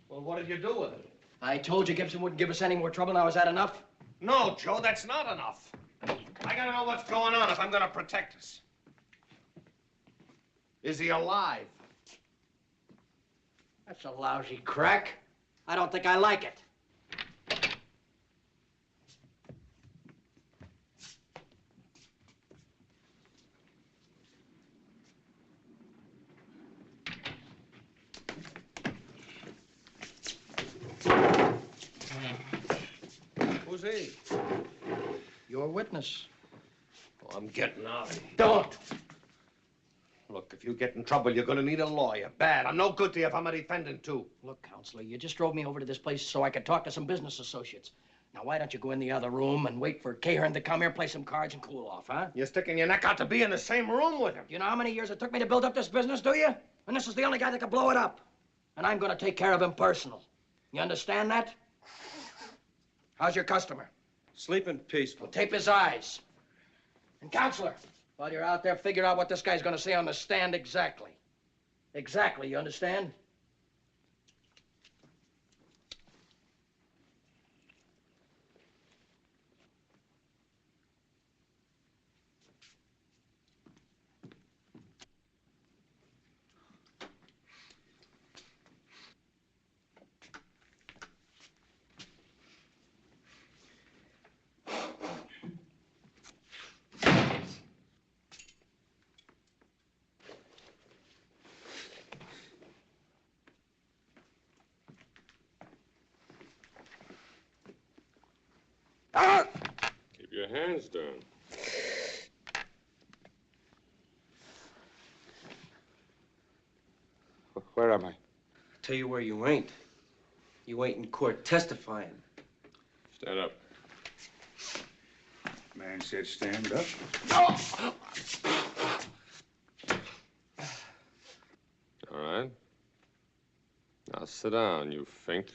Well, what did you do with it? I told you Gibson wouldn't give us any more trouble. Now, is that enough? No, Joe, that's not enough. I gotta know what's going on if I'm gonna protect us. Is he alive? That's a lousy crack. I don't think I like it. Who's he? Your witness. Oh, I'm getting out of here. Don't! Look, if you get in trouble, you're gonna need a lawyer. Bad. I'm no good to you if I'm a defendant, too. Look, Counselor, you just drove me over to this place so I could talk to some business associates. Now, why don't you go in the other room and wait for Cochran to come here, play some cards, and cool off, huh? You're sticking your neck out to be in the same room with him. You know how many years it took me to build up this business, do you? And this is the only guy that could blow it up. And I'm gonna take care of him personal. You understand that? How's your customer? Sleeping peaceful. Well, tape his eyes. And, Counselor, while you're out there, figure out what this guy's gonna say on the stand exactly. Exactly, you understand? Keep your hands down. Where am I? Tell you where you ain't. You ain't in court testifying. Stand up. Man said stand up. All right. Now sit down, you fink.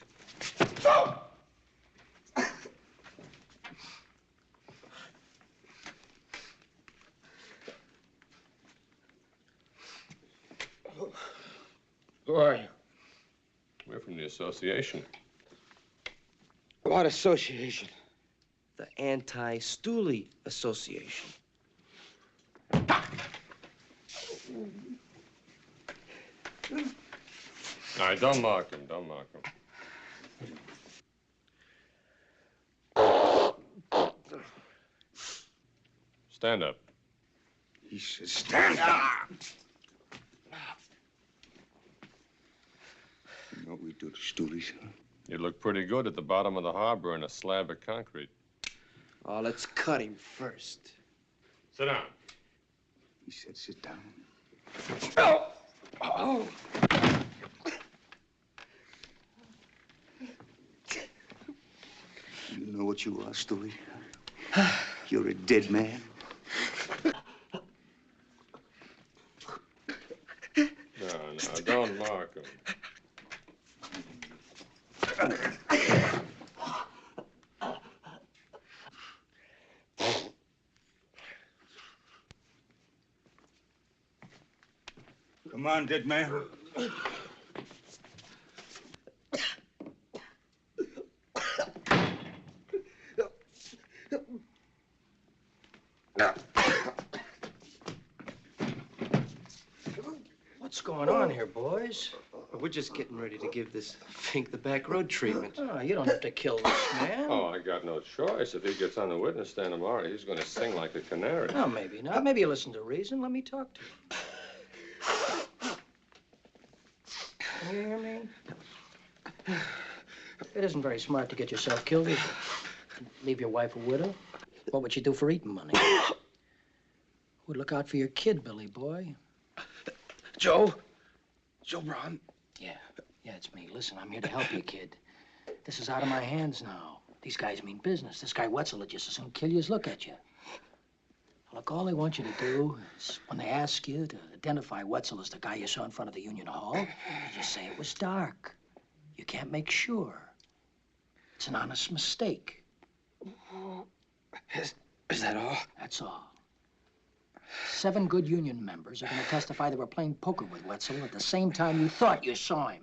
Who are you? We're from the association. What association? The Anti-Stooley Association. All right, don't mark him. Don't mark him. Stand up. He said stand up. You know what we do to Stoolies, huh? You look pretty good at the bottom of the harbor in a slab of concrete. Oh, let's cut him first. Sit down. He said sit down. Oh! Oh! You know what you are, Stooley? You're a dead man. No, don't mark him. Come on, dead man. What's going on here, boys? We're just getting ready to give this fink the back road treatment. Oh, you don't have to kill this man. Oh, I got no choice. If he gets on the witness stand tomorrow, he's going to sing like a canary. Oh, maybe not. Maybe you listen to reason. Let me talk to you. You hear me? It isn't very smart to get yourself killed, is it? Leave your wife a widow? What would you do for eating money? Would look out for your kid, Billy boy. Joe? Joe Braun? Yeah, it's me. Listen, I'm here to help you, kid. This is out of my hands now. These guys mean business. This guy Wetzel would just as soon kill you as look at you. Look, all they want you to do is, when they ask you to identify Wetzel as the guy you saw in front of the Union Hall, you just say it was dark. You can't make sure. It's an honest mistake. Is that all? That's all. 7 good union members are going to testify they were playing poker with Wetzel at the same time you thought you saw him.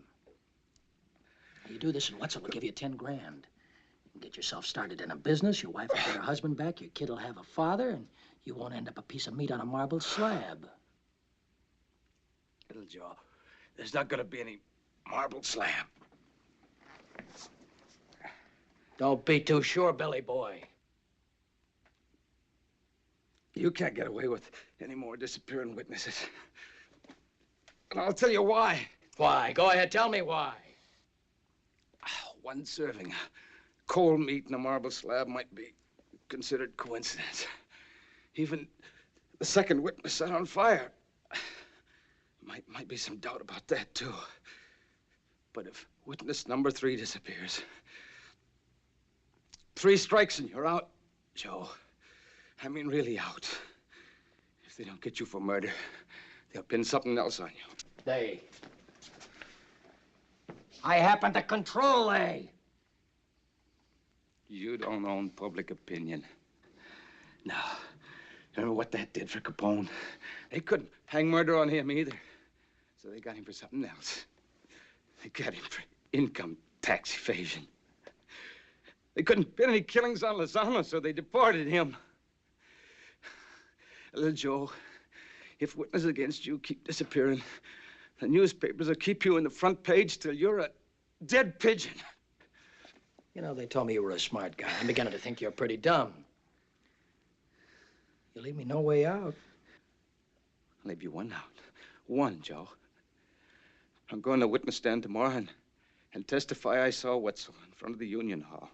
You do this and Wetzel will give you 10 grand. You can get yourself started in a business, your wife will get her husband back, your kid will have a father, and you won't end up a piece of meat on a marble slab. Little Joe, there's not gonna be any marble slab. Don't be too sure, Billy boy. You can't get away with any more disappearing witnesses. And I'll tell you why. Why? Go ahead, tell me why. One serving cold meat in a marble slab might be considered coincidence. Even the second witness set on fire. Might be some doubt about that, too. But if witness number 3 disappears, 3 strikes and you're out, Joe. I mean, really out. If they don't get you for murder, they'll pin something else on you. I happen to control they. You don't own public opinion. Now, remember what that did for Capone? They couldn't hang murder on him either. So they got him for something else. They got him for income tax evasion. They couldn't pin any killings on Lozano, so they deported him. Little Joe, if witnesses against you keep disappearing, the newspapers will keep you in the front page till you're a dead pigeon. You know, they told me you were a smart guy. I'm beginning to think you're pretty dumb. You leave me no way out. I'll leave you one out. One, Joe. I'm going to witness stand tomorrow and testify I saw Wetzel in front of the Union Hall.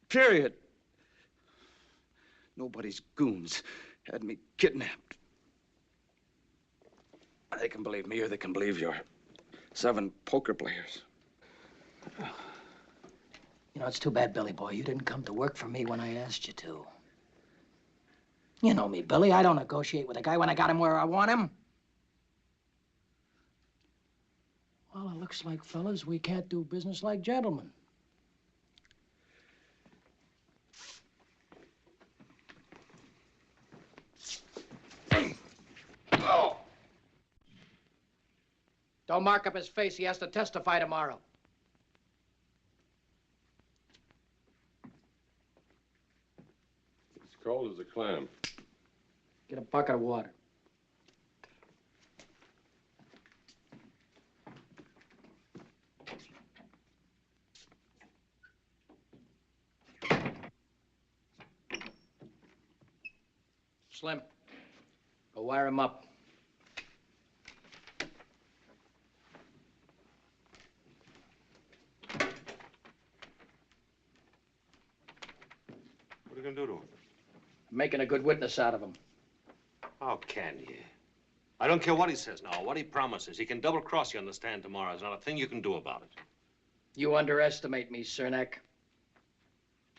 Period. Nobody's goons had me kidnapped. They can believe me or they can believe your 7 poker players. You know, it's too bad, Billy boy, you didn't come to work for me when I asked you to. You know me, Billy. I don't negotiate with a guy when I got him where I want him. Well, it looks like, fellas, we can't do business like gentlemen. Oh! Don't mark up his face. He has to testify tomorrow. It's cold as a clam. Get a bucket of water. Slim, go wire him up. What are you going to do to him? I'm making a good witness out of him. How can you? I don't care what he says now, what he promises. He can double-cross you on the stand tomorrow. There's not a thing you can do about it. You underestimate me, Cernak.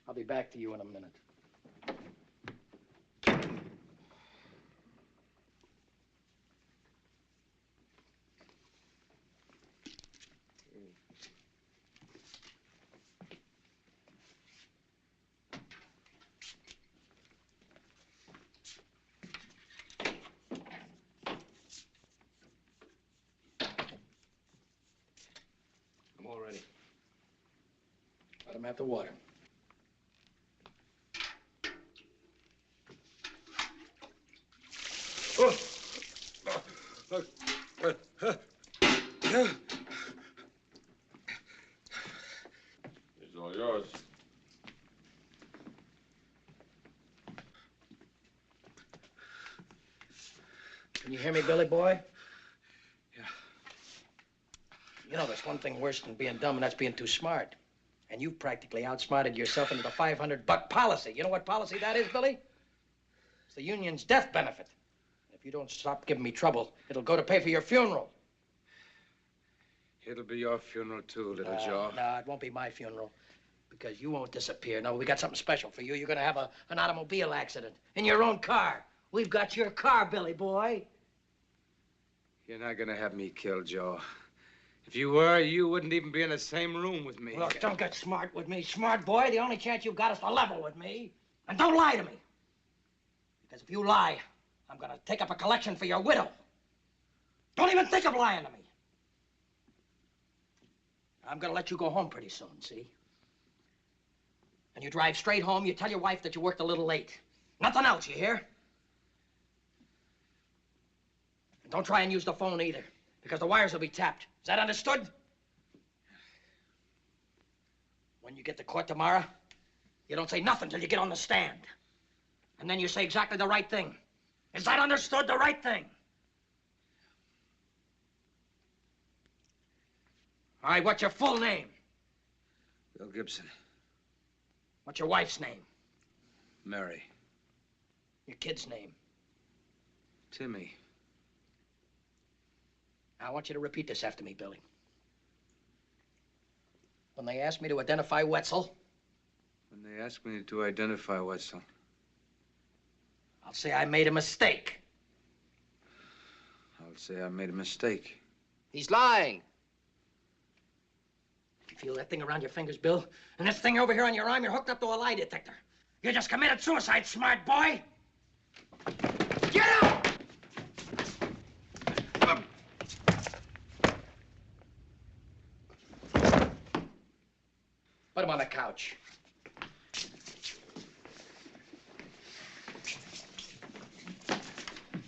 I'll be back to you in a minute. I'm all ready. Let him have the water. It's all yours. Can you hear me, Billy boy? Yeah. You know, there's one thing worse than being dumb, and that's being too smart. And you've practically outsmarted yourself into the $500 policy. You know what policy that is, Billy? It's the union's death benefit. If you don't stop giving me trouble, it'll go to pay for your funeral. It'll be your funeral, too, little Joe. No, it won't be my funeral. Because you won't disappear. No, we got something special for you. You're gonna have an automobile accident in your own car. We've got your car, Billy boy. You're not gonna have me killed, Joe. If you were, you wouldn't even be in the same room with me. Look, don't get smart with me, smart boy. The only chance you've got is to level with me. And don't lie to me. Because if you lie, I'm gonna take up a collection for your widow. Don't even think of lying to me. I'm gonna let you go home pretty soon, see? And you drive straight home, you tell your wife that you worked a little late. Nothing else, you hear? And don't try and use the phone either, because the wires will be tapped. Is that understood? When you get to court tomorrow, you don't say nothing till you get on the stand. And then you say exactly the right thing. Is that understood? The right thing? All right, what's your full name? Bill Gibson. What's your wife's name? Mary. Your kid's name? Timmy. Now, I want you to repeat this after me, Billy. When they ask me to identify Wetzel... When they ask me to identify Wetzel... I'll say I made a mistake. I'll say I made a mistake. He's lying. You feel that thing around your fingers, Bill? And this thing over here on your arm, you're hooked up to a lie detector. You just committed suicide, smart boy. Get out! Put him on the couch.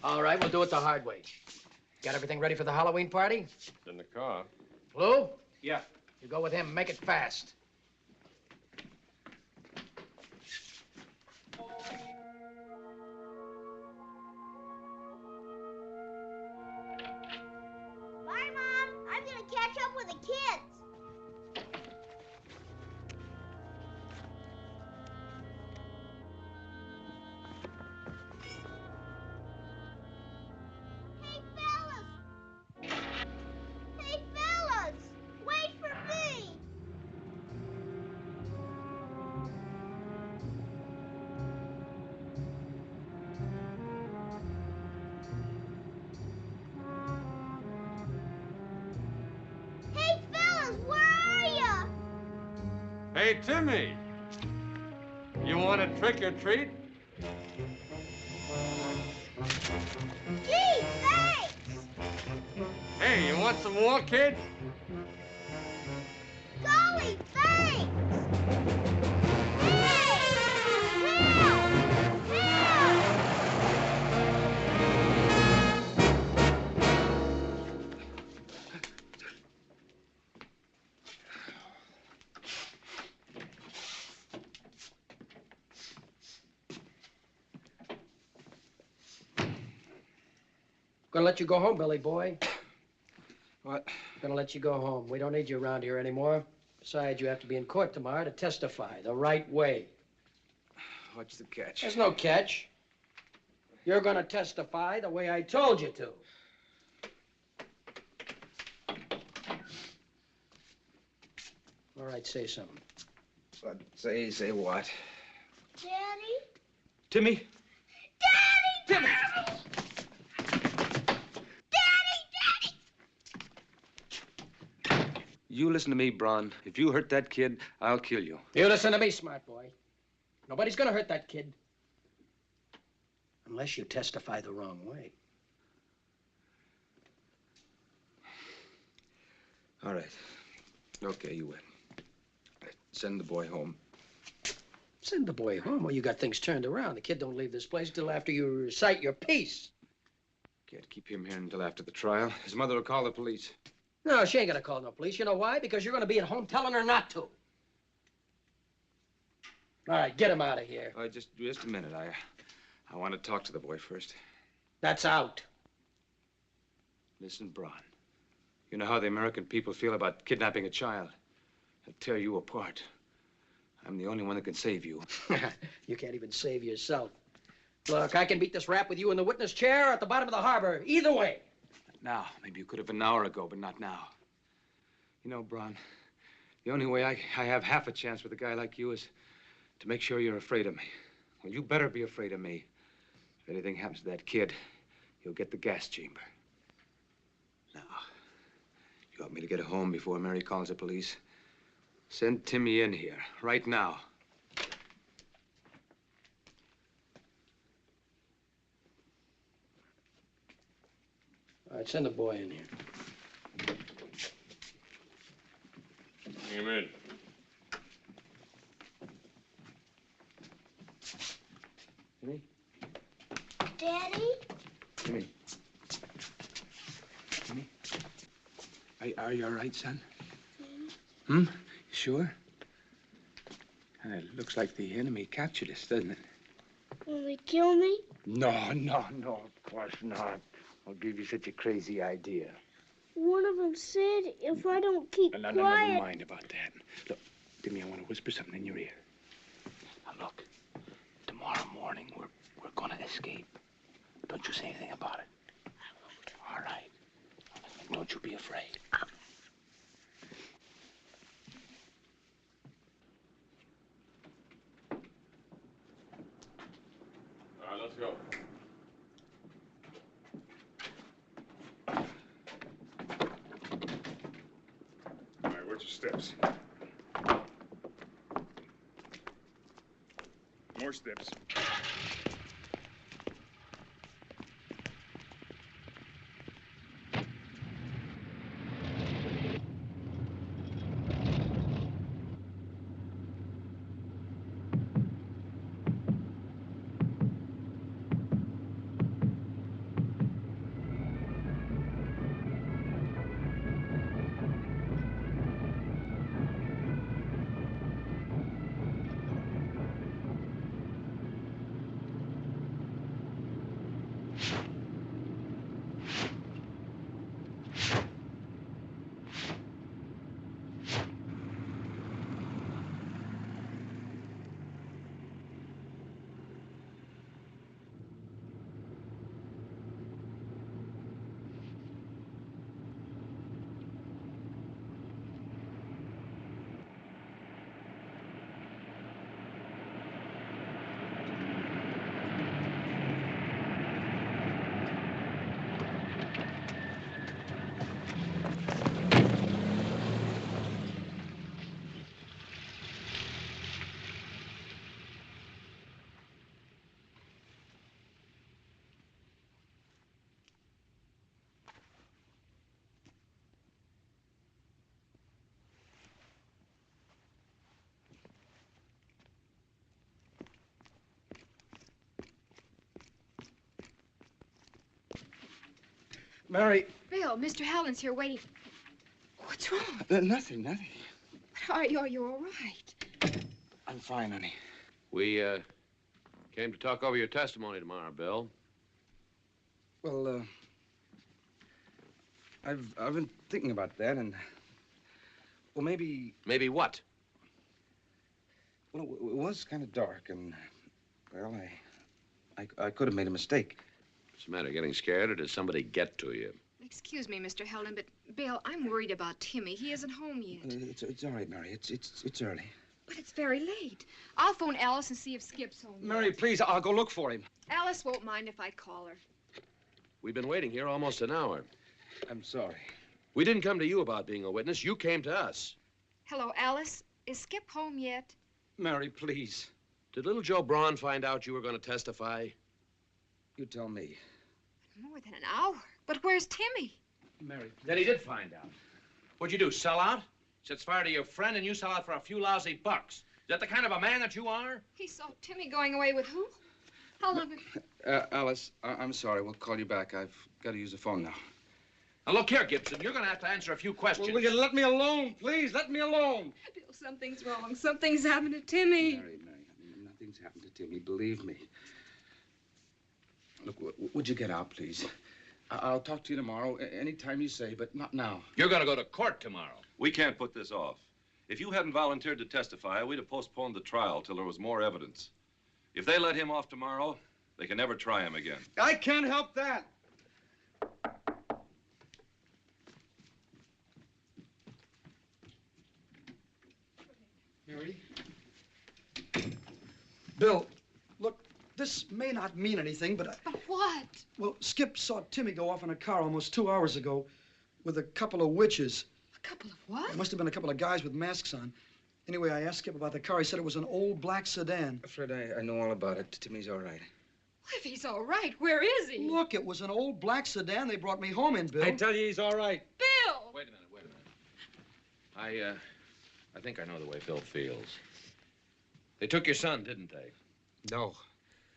All right, we'll do it the hard way. Got everything ready for the Halloween party? In the car. Lou? Yeah. You go with him. Make it fast. Bye, Mom. I'm gonna catch up with the kids. Hey, fellas! Hey, fellas! Wait for me! Hey, fellas, where are ya? Hey, Timmy! You want a trick or treat? Gee, thanks! Hey, you want some more, kid? Golly, thanks! Gonna let you go home, Billy boy. What? Gonna let you go home. We don't need you around here anymore. Besides, you have to be in court tomorrow to testify the right way. What's the catch? There's no catch. You're gonna testify the way I told you to. All right, say something. What? Say what? Daddy? Timmy? Daddy! Timmy! You listen to me, Bron. If you hurt that kid, I'll kill you. You listen to me, smart boy. Nobody's gonna hurt that kid. Unless you testify the wrong way. All right. Okay, you win. Send the boy home. Send the boy home? Well, you got things turned around. The kid don't leave this place till after you recite your piece. Can't keep him here until after the trial. His mother will call the police. No, she ain't gonna call no police. You know why? Because you're gonna be at home telling her not to. All right, get him out of here. Just a minute. I want to talk to the boy first. That's out. Listen, Bron. You know how the American people feel about kidnapping a child. They'll tear you apart. I'm the only one that can save you. You can't even save yourself. Look, I can beat this rap with you in the witness chair or at the bottom of the harbor. Either way. Now. Maybe you could have an hour ago, but not now. You know, Bron, the only way I have half a chance with a guy like you is to make sure you're afraid of me. Well, you better be afraid of me. If anything happens to that kid, you'll get the gas chamber. Now, You want me to get home before Mary calls the police? Send Timmy in here, right now. All right, send the boy in here. Bring him in. Timmy? Daddy? Timmy. Timmy? Are you all right, son? Hmm? Sure? It looks like the enemy captured us, doesn't it? Will they kill me? No, of course not. I'll give you such a crazy idea. One of them said if I don't keep No, quiet... never mind about that. Look, Timmy, I want to whisper something in your ear. Now, look, tomorrow morning, we're gonna escape. Don't you say anything about it. I won't. All right. Don't you be afraid. All right, let's go. All right, where's your steps? More steps. Mary. Bill, Mr. Helen's here waiting. What's wrong? Nothing. Are you all right? I'm fine, honey. We, came to talk over your testimony tomorrow, Bill. Well, I've been thinking about that, and... Well, maybe... Maybe what? Well, it was kind of dark, and... Well, I could have made a mistake. What's the matter, getting scared, or did somebody get to you? Excuse me, Mr. Helen, but Bill, I'm worried about Timmy. He isn't home yet. It's all right, Mary. It's early. But it's very late. I'll phone Alice and see if Skip's home yet. Mary, please, I'll go look for him. Alice won't mind if I call her. We've been waiting here almost an hour. I'm sorry. We didn't come to you about being a witness. You came to us. Hello, Alice. Is Skip home yet? Mary, please. Did little Joe Braun find out you were going to testify? You tell me. More than an hour. But where's Timmy? Mary. Then he did find out. What'd you do, sell out? Sets fire to your friend and you sell out for a few lousy bucks. Is that the kind of a man that you are? He saw Timmy going away with who? How long have... Alice, I'm sorry. We'll call you back. I've got to use the phone now. Now, look here, Gibson. You're going to have to answer a few questions. Well, will you let me alone, please? Let me alone. Bill, something's wrong. Something's happened to Timmy. Mary, nothing's happened to Timmy. Believe me. Look, would you get out, please? I'll talk to you tomorrow, anytime you say, but not now. You're going to go to court tomorrow. We can't put this off. If you hadn't volunteered to testify, we'd have postponed the trial till there was more evidence. If they let him off tomorrow, they can never try him again. I can't help that. Mary? Bill, look, this may not mean anything, but But what? Well, Skip saw Timmy go off in a car almost 2 hours ago. with a couple of witches. A couple of what? There must have been a couple of guys with masks on. Anyway, I asked Skip about the car. He said it was an old black sedan. Fred, I know all about it. Timmy's all right. If he's all right, where is he? Look, it was an old black sedan they brought me home in, Bill. I tell you, he's all right. Bill! Wait a minute. I think I know the way Bill feels. They took your son, didn't they? No.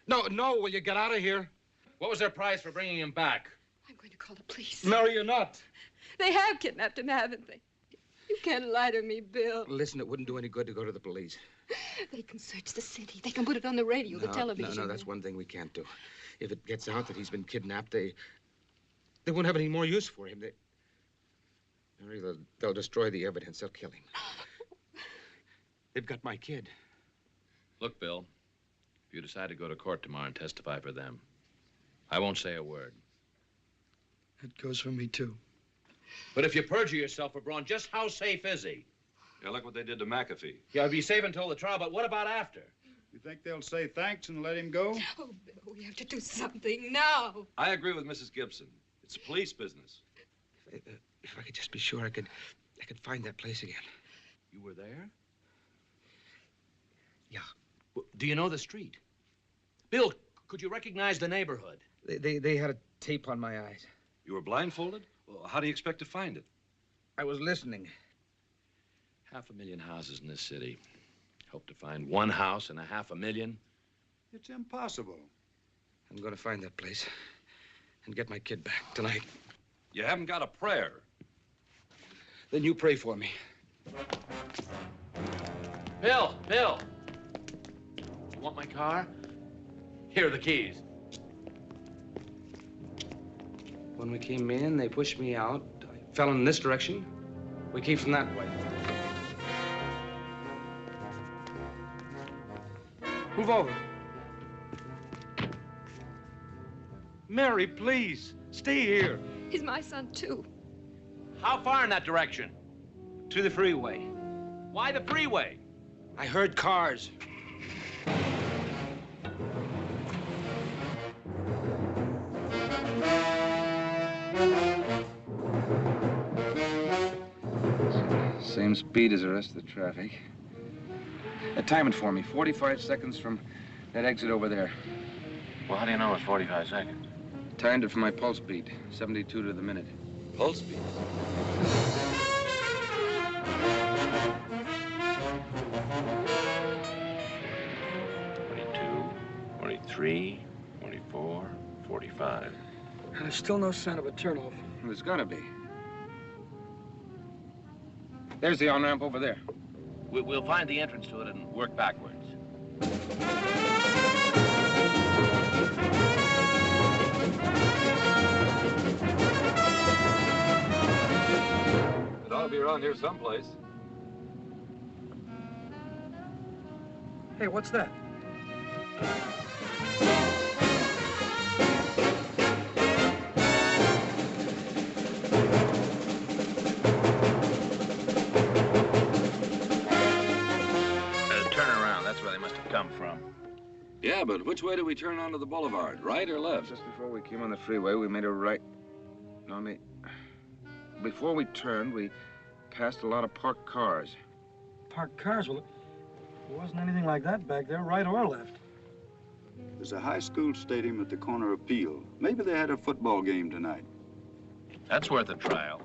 No, will you get out of here? What was their price for bringing him back? I'm going to call the police. No, you're not. They have kidnapped him, haven't they? You can't lie to me, Bill. Listen, it wouldn't do any good to go to the police. They can search the city. They can put it on the radio, the television. No, that's one thing we can't do. If it gets out that he's been kidnapped, they won't have any more use for him. They'll destroy the evidence. They'll kill him. They've got my kid. Look, Bill, if you decide to go to court tomorrow and testify for them, I won't say a word. That goes for me, too. But if you perjure yourself for Braun, just how safe is he? Yeah, look what they did to McAfee. Yeah, he'll be safe until the trial, but what about after? You think they'll say thanks and let him go? Oh, Bill, we have to do something now. I agree with Mrs. Gibson. It's a police business. If I could just be sure I could find that place again. You were there? Yeah. Do you know the street? Bill, could you recognize the neighborhood? They had a tape on my eyes. You were blindfolded? Well, how do you expect to find it? I was listening. 500,000 houses in this city. Hope to find one house in 500,000. It's impossible. I'm going to find that place and get my kid back tonight. You haven't got a prayer. Then you pray for me. Bill! You want my car? Here are the keys. When we came in, they pushed me out. I fell in this direction. We came from that way. Move over. Mary, please, stay here. He's my son, too. How far in that direction? To the freeway. Why the freeway? I heard cars. Same speed as the rest of the traffic. Time it for me. 45 seconds from that exit over there. Well, how do you know it's 45 seconds? Timed it for my pulse beat. 72 to the minute. Pulse beat? 23, 24, 45. There's still no sign of a turnoff. There's gotta be. There's the on-ramp over there. We'll find the entrance to it and work backwards. It ought to be around here someplace. Hey, what's that? Come from. Yeah, but which way do we turn onto the boulevard, right or left? Just before we came on the freeway, we made a right. No, before we turned, we passed a lot of parked cars. Parked cars? Well, there wasn't anything like that back there, right or left. There's a high school stadium at the corner of Peel. Maybe they had a football game tonight. That's worth a trial.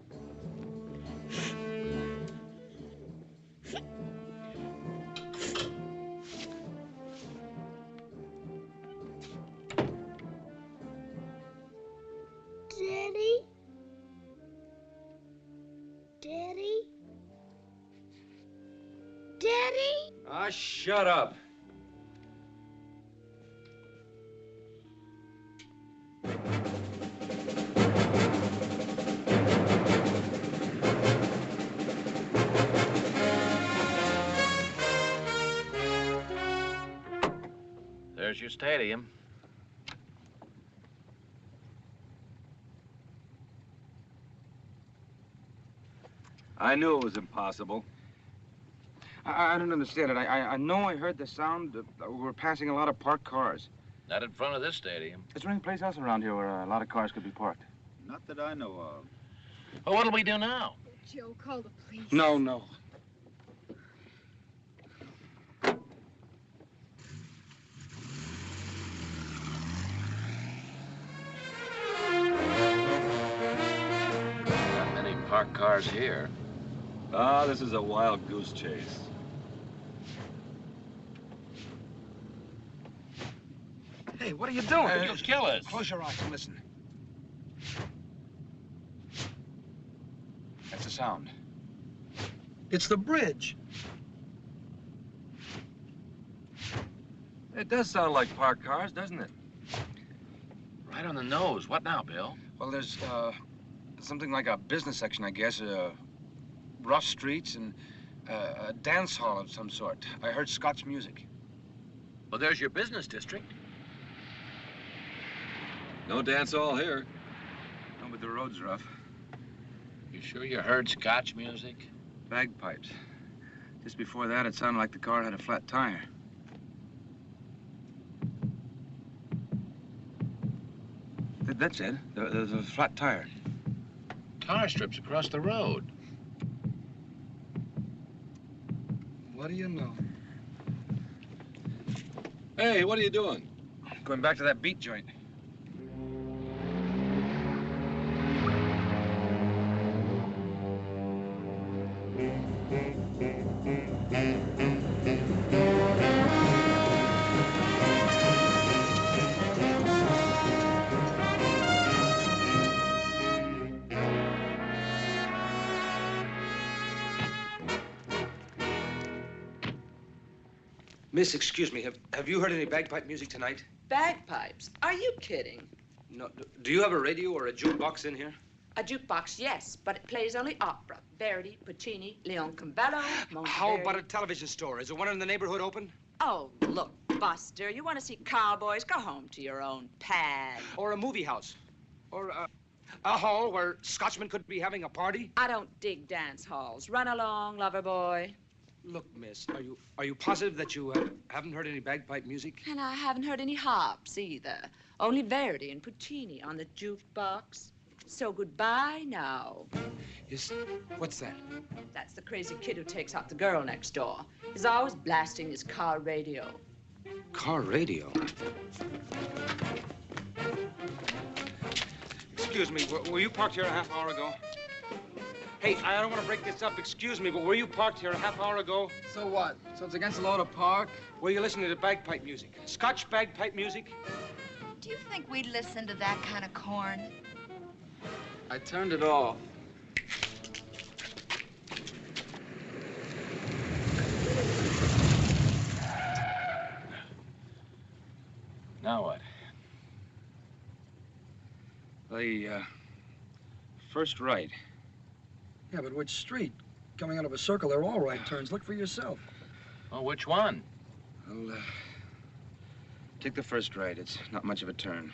Ah, shut up. There's your stadium. I knew it was impossible. I don't understand it. I know I heard the sound. We were passing a lot of parked cars. Not in front of this stadium. Is there any place else around here where a lot of cars could be parked? Not that I know of. Well, what'll we do now? Oh, Joe, call the police. No, no. Not many parked cars here. Ah, this is a wild goose chase. Hey, what are you doing? You'll kill us. Close your eyes and listen. That's the sound. It's the bridge. It does sound like parked cars, doesn't it? Right on the nose. What now, Bill? Well, there's something like a business section, I guess. Rough streets and a dance hall of some sort. I heard Scotch music. Well, there's your business district. No dance hall here. No, but the road's rough. You sure you heard Scotch music? Bagpipes. Just before that, it sounded like the car had a flat tire. That's it. There's a flat tire. Tar strips across the road. What do you know? Hey, what are you doing? Going back to that beat joint. Miss, excuse me, have you heard any bagpipe music tonight? Bagpipes? Are you kidding? No. Do you have a radio or a jukebox in here? A jukebox, yes, but it plays only opera. Verdi, Puccini, Leoncavallo, Monteverdi. How about a television store? Is there one in the neighborhood open? Oh, look, Buster, you want to see cowboys? Go home to your own pad. Or a movie house? Or a hall where Scotchmen could be having a party? I don't dig dance halls. Run along, lover boy. Look, miss, are you positive that you haven't heard any bagpipe music? And I haven't heard any hops either. Only Verdi and Puccini on the jukebox. So goodbye now. Yes, what's that? That's the crazy kid who takes out the girl next door. He's always blasting his car radio. Car radio? Excuse me, were you parked here a half hour ago? Hey, I don't want to break this up. Excuse me, but were you parked here a half hour ago? So what? So it's against the law to park? Were you listening to bagpipe music? Scotch bagpipe music? Do you think we'd listen to that kind of corn? I turned it off. Now what? The, first right. Yeah, but which street? Coming out of a circle, they're all right turns. Look for yourself. Well, which one? I'll, take the first right. It's not much of a turn.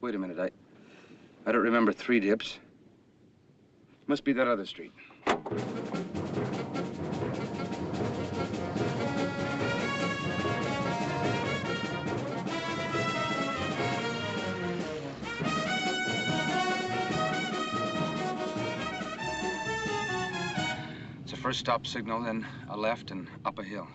Wait a minute, I don't remember 3 dips. Must be that other street. It's a first stop signal, then a left and up a hill.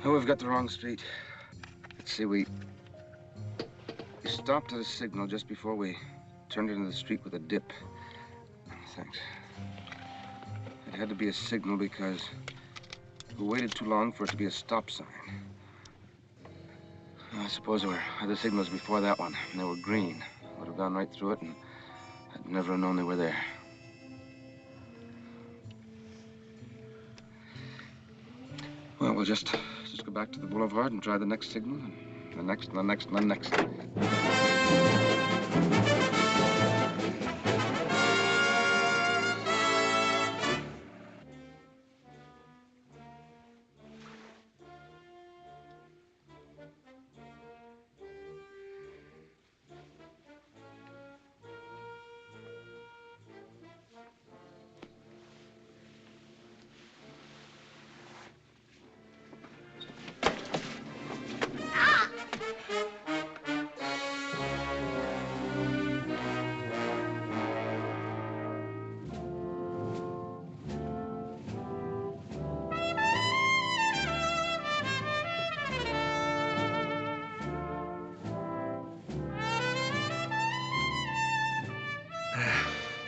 Oh, we've got the wrong street. Let's see, we stopped at a signal just before we turned into the street with a dip. Thanks. It had to be a signal because we waited too long for it to be a stop sign. I suppose there were other signals before that one, and they were green. I would have gone right through it, and I'd never have known they were there. Well, we'll just go back to the boulevard and try the next signal, and the next, and the next, and the next.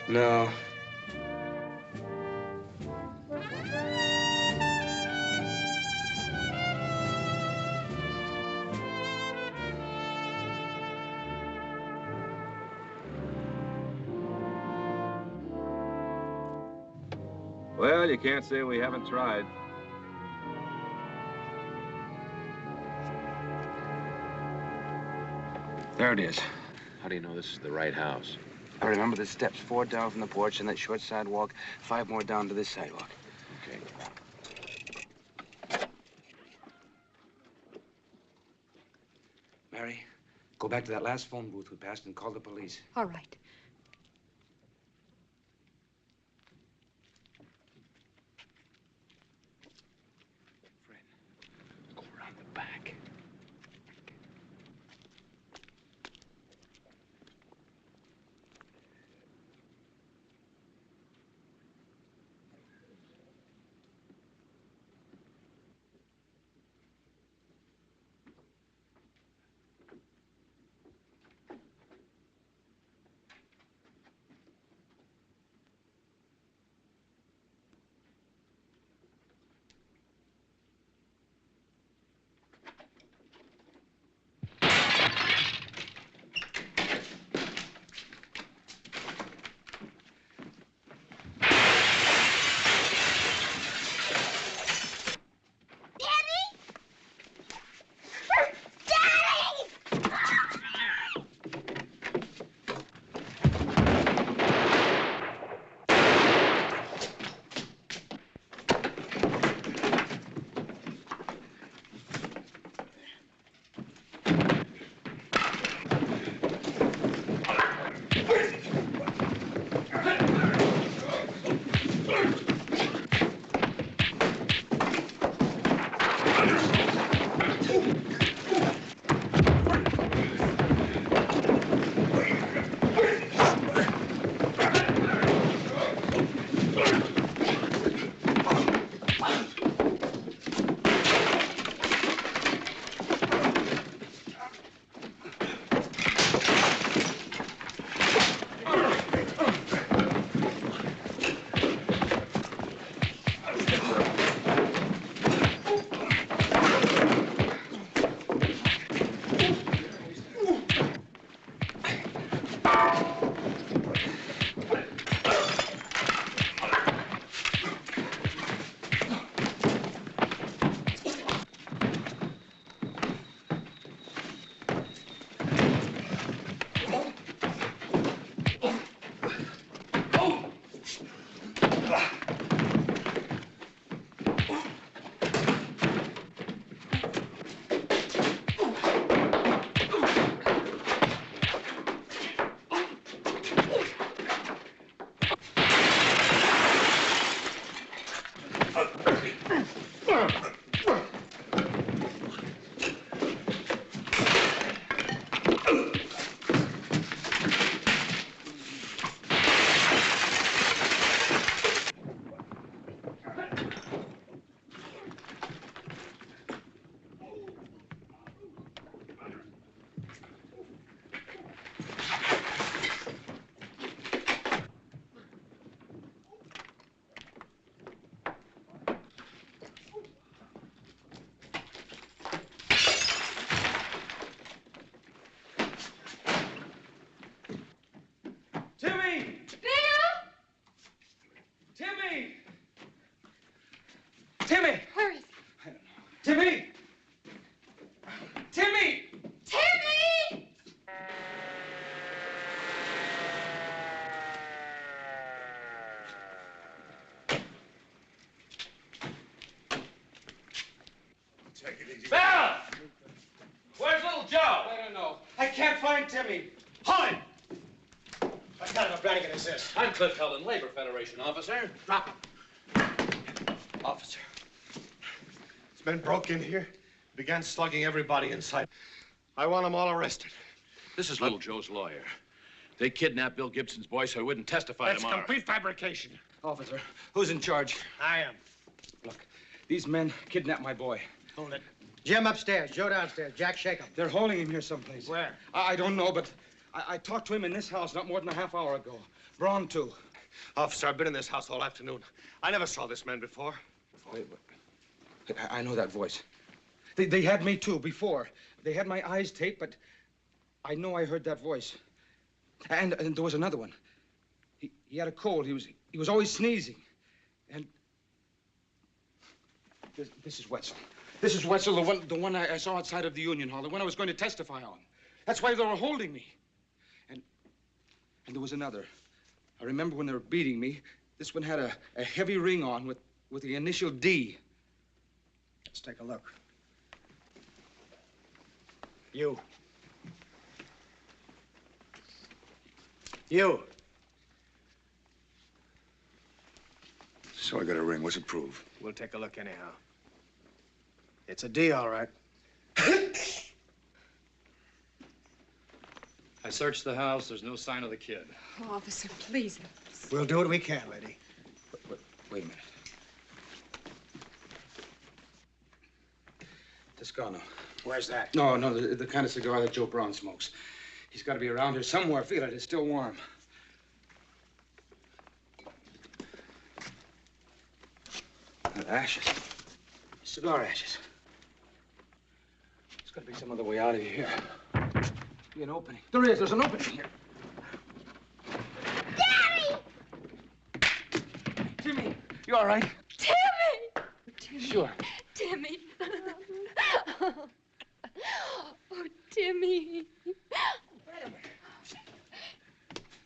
No. Well, you can't say we haven't tried. There it is. How do you know this is the right house? I remember the steps, 4 down from the porch and that short sidewalk, 5 more down to this sidewalk. Okay. Mary, go back to that last phone booth we passed and call the police. All right. Go around the back. Timmy! Bill! Timmy! Timmy! Where is he? Timmy! Timmy! Timmy! Take it easy. Bell! Where's little Joe? I don't know. I can't find Timmy. Holly! What kind of a brannigan is this? I'm Cliff Heldon, Labor Federation officer. Drop him. Officer. This man broke in here, began slugging everybody inside. I want them all arrested. This is little Joe's lawyer. They kidnapped Bill Gibson's boy so he wouldn't testify That's tomorrow. complete fabrication. Officer, who's in charge? I am. Look, these men kidnapped my boy. Hold it. Jim upstairs, Joe downstairs. Jack, shake him. They're holding him here someplace. Where? I don't know, but I talked to him in this house not more than a half hour ago. Braun, too. Officer, I've been in this house all afternoon. I never saw this man before. Wait. I know that voice. They had me, too, before. They had my eyes taped, but I know I heard that voice. And there was another one. He had a cold. He was always sneezing. And this is Wetzel. This is Wetzel, the one I saw outside of the Union Hall, the one I was going to testify on. That's why they were holding me. And there was another. I remember when they were beating me, this one had a heavy ring on with the initial D. Let's take a look. You. So I got a ring. What's it prove? We'll take a look anyhow. It's a D, all right. I searched the house. There's no sign of the kid. Oh, officer, please. We'll do what we can, lady. Wait a minute. Toscano. Where's that? No, the kind of cigar that Joe Braun smokes. He's got to be around here somewhere. Feel it. It's still warm. Ashes. Cigar ashes. There's got to be some other way out of here. Be an opening. There is. There's an opening here. Daddy! Jimmy, you all right? Timmy! Sure. Timmy. Oh, Timmy.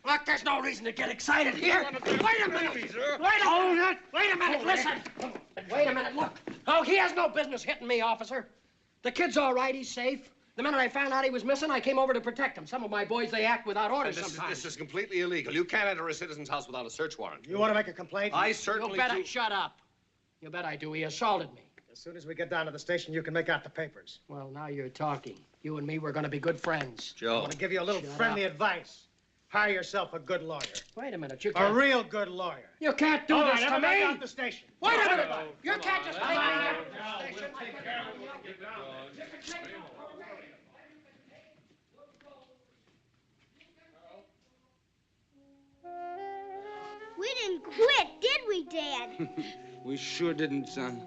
Look, there's no reason to get excited here. Wait a minute. Wait a minute, listen. Wait a minute, look. Oh, he has no business hitting me, officer. The kid's all right, he's safe. The minute I found out he was missing, I came over to protect him. Some of my boys, they act without orders sometimes. This is completely illegal. You can't enter a citizen's house without a search warrant. You want to make a complaint? I certainly You bet do. Shut up. You bet I do. He assaulted me. As soon as we get down to the station, you can make out the papers. Well, now you're talking. You and me, we're going to be good friends. I want to give you a little friendly advice. Hire yourself a good lawyer. Wait a minute, you A can't... real good lawyer. You can't do All this right, to everybody me! out the station. Wait a minute! You can't just take me out of the station. We didn't quit, did we, Dad? We sure didn't, son.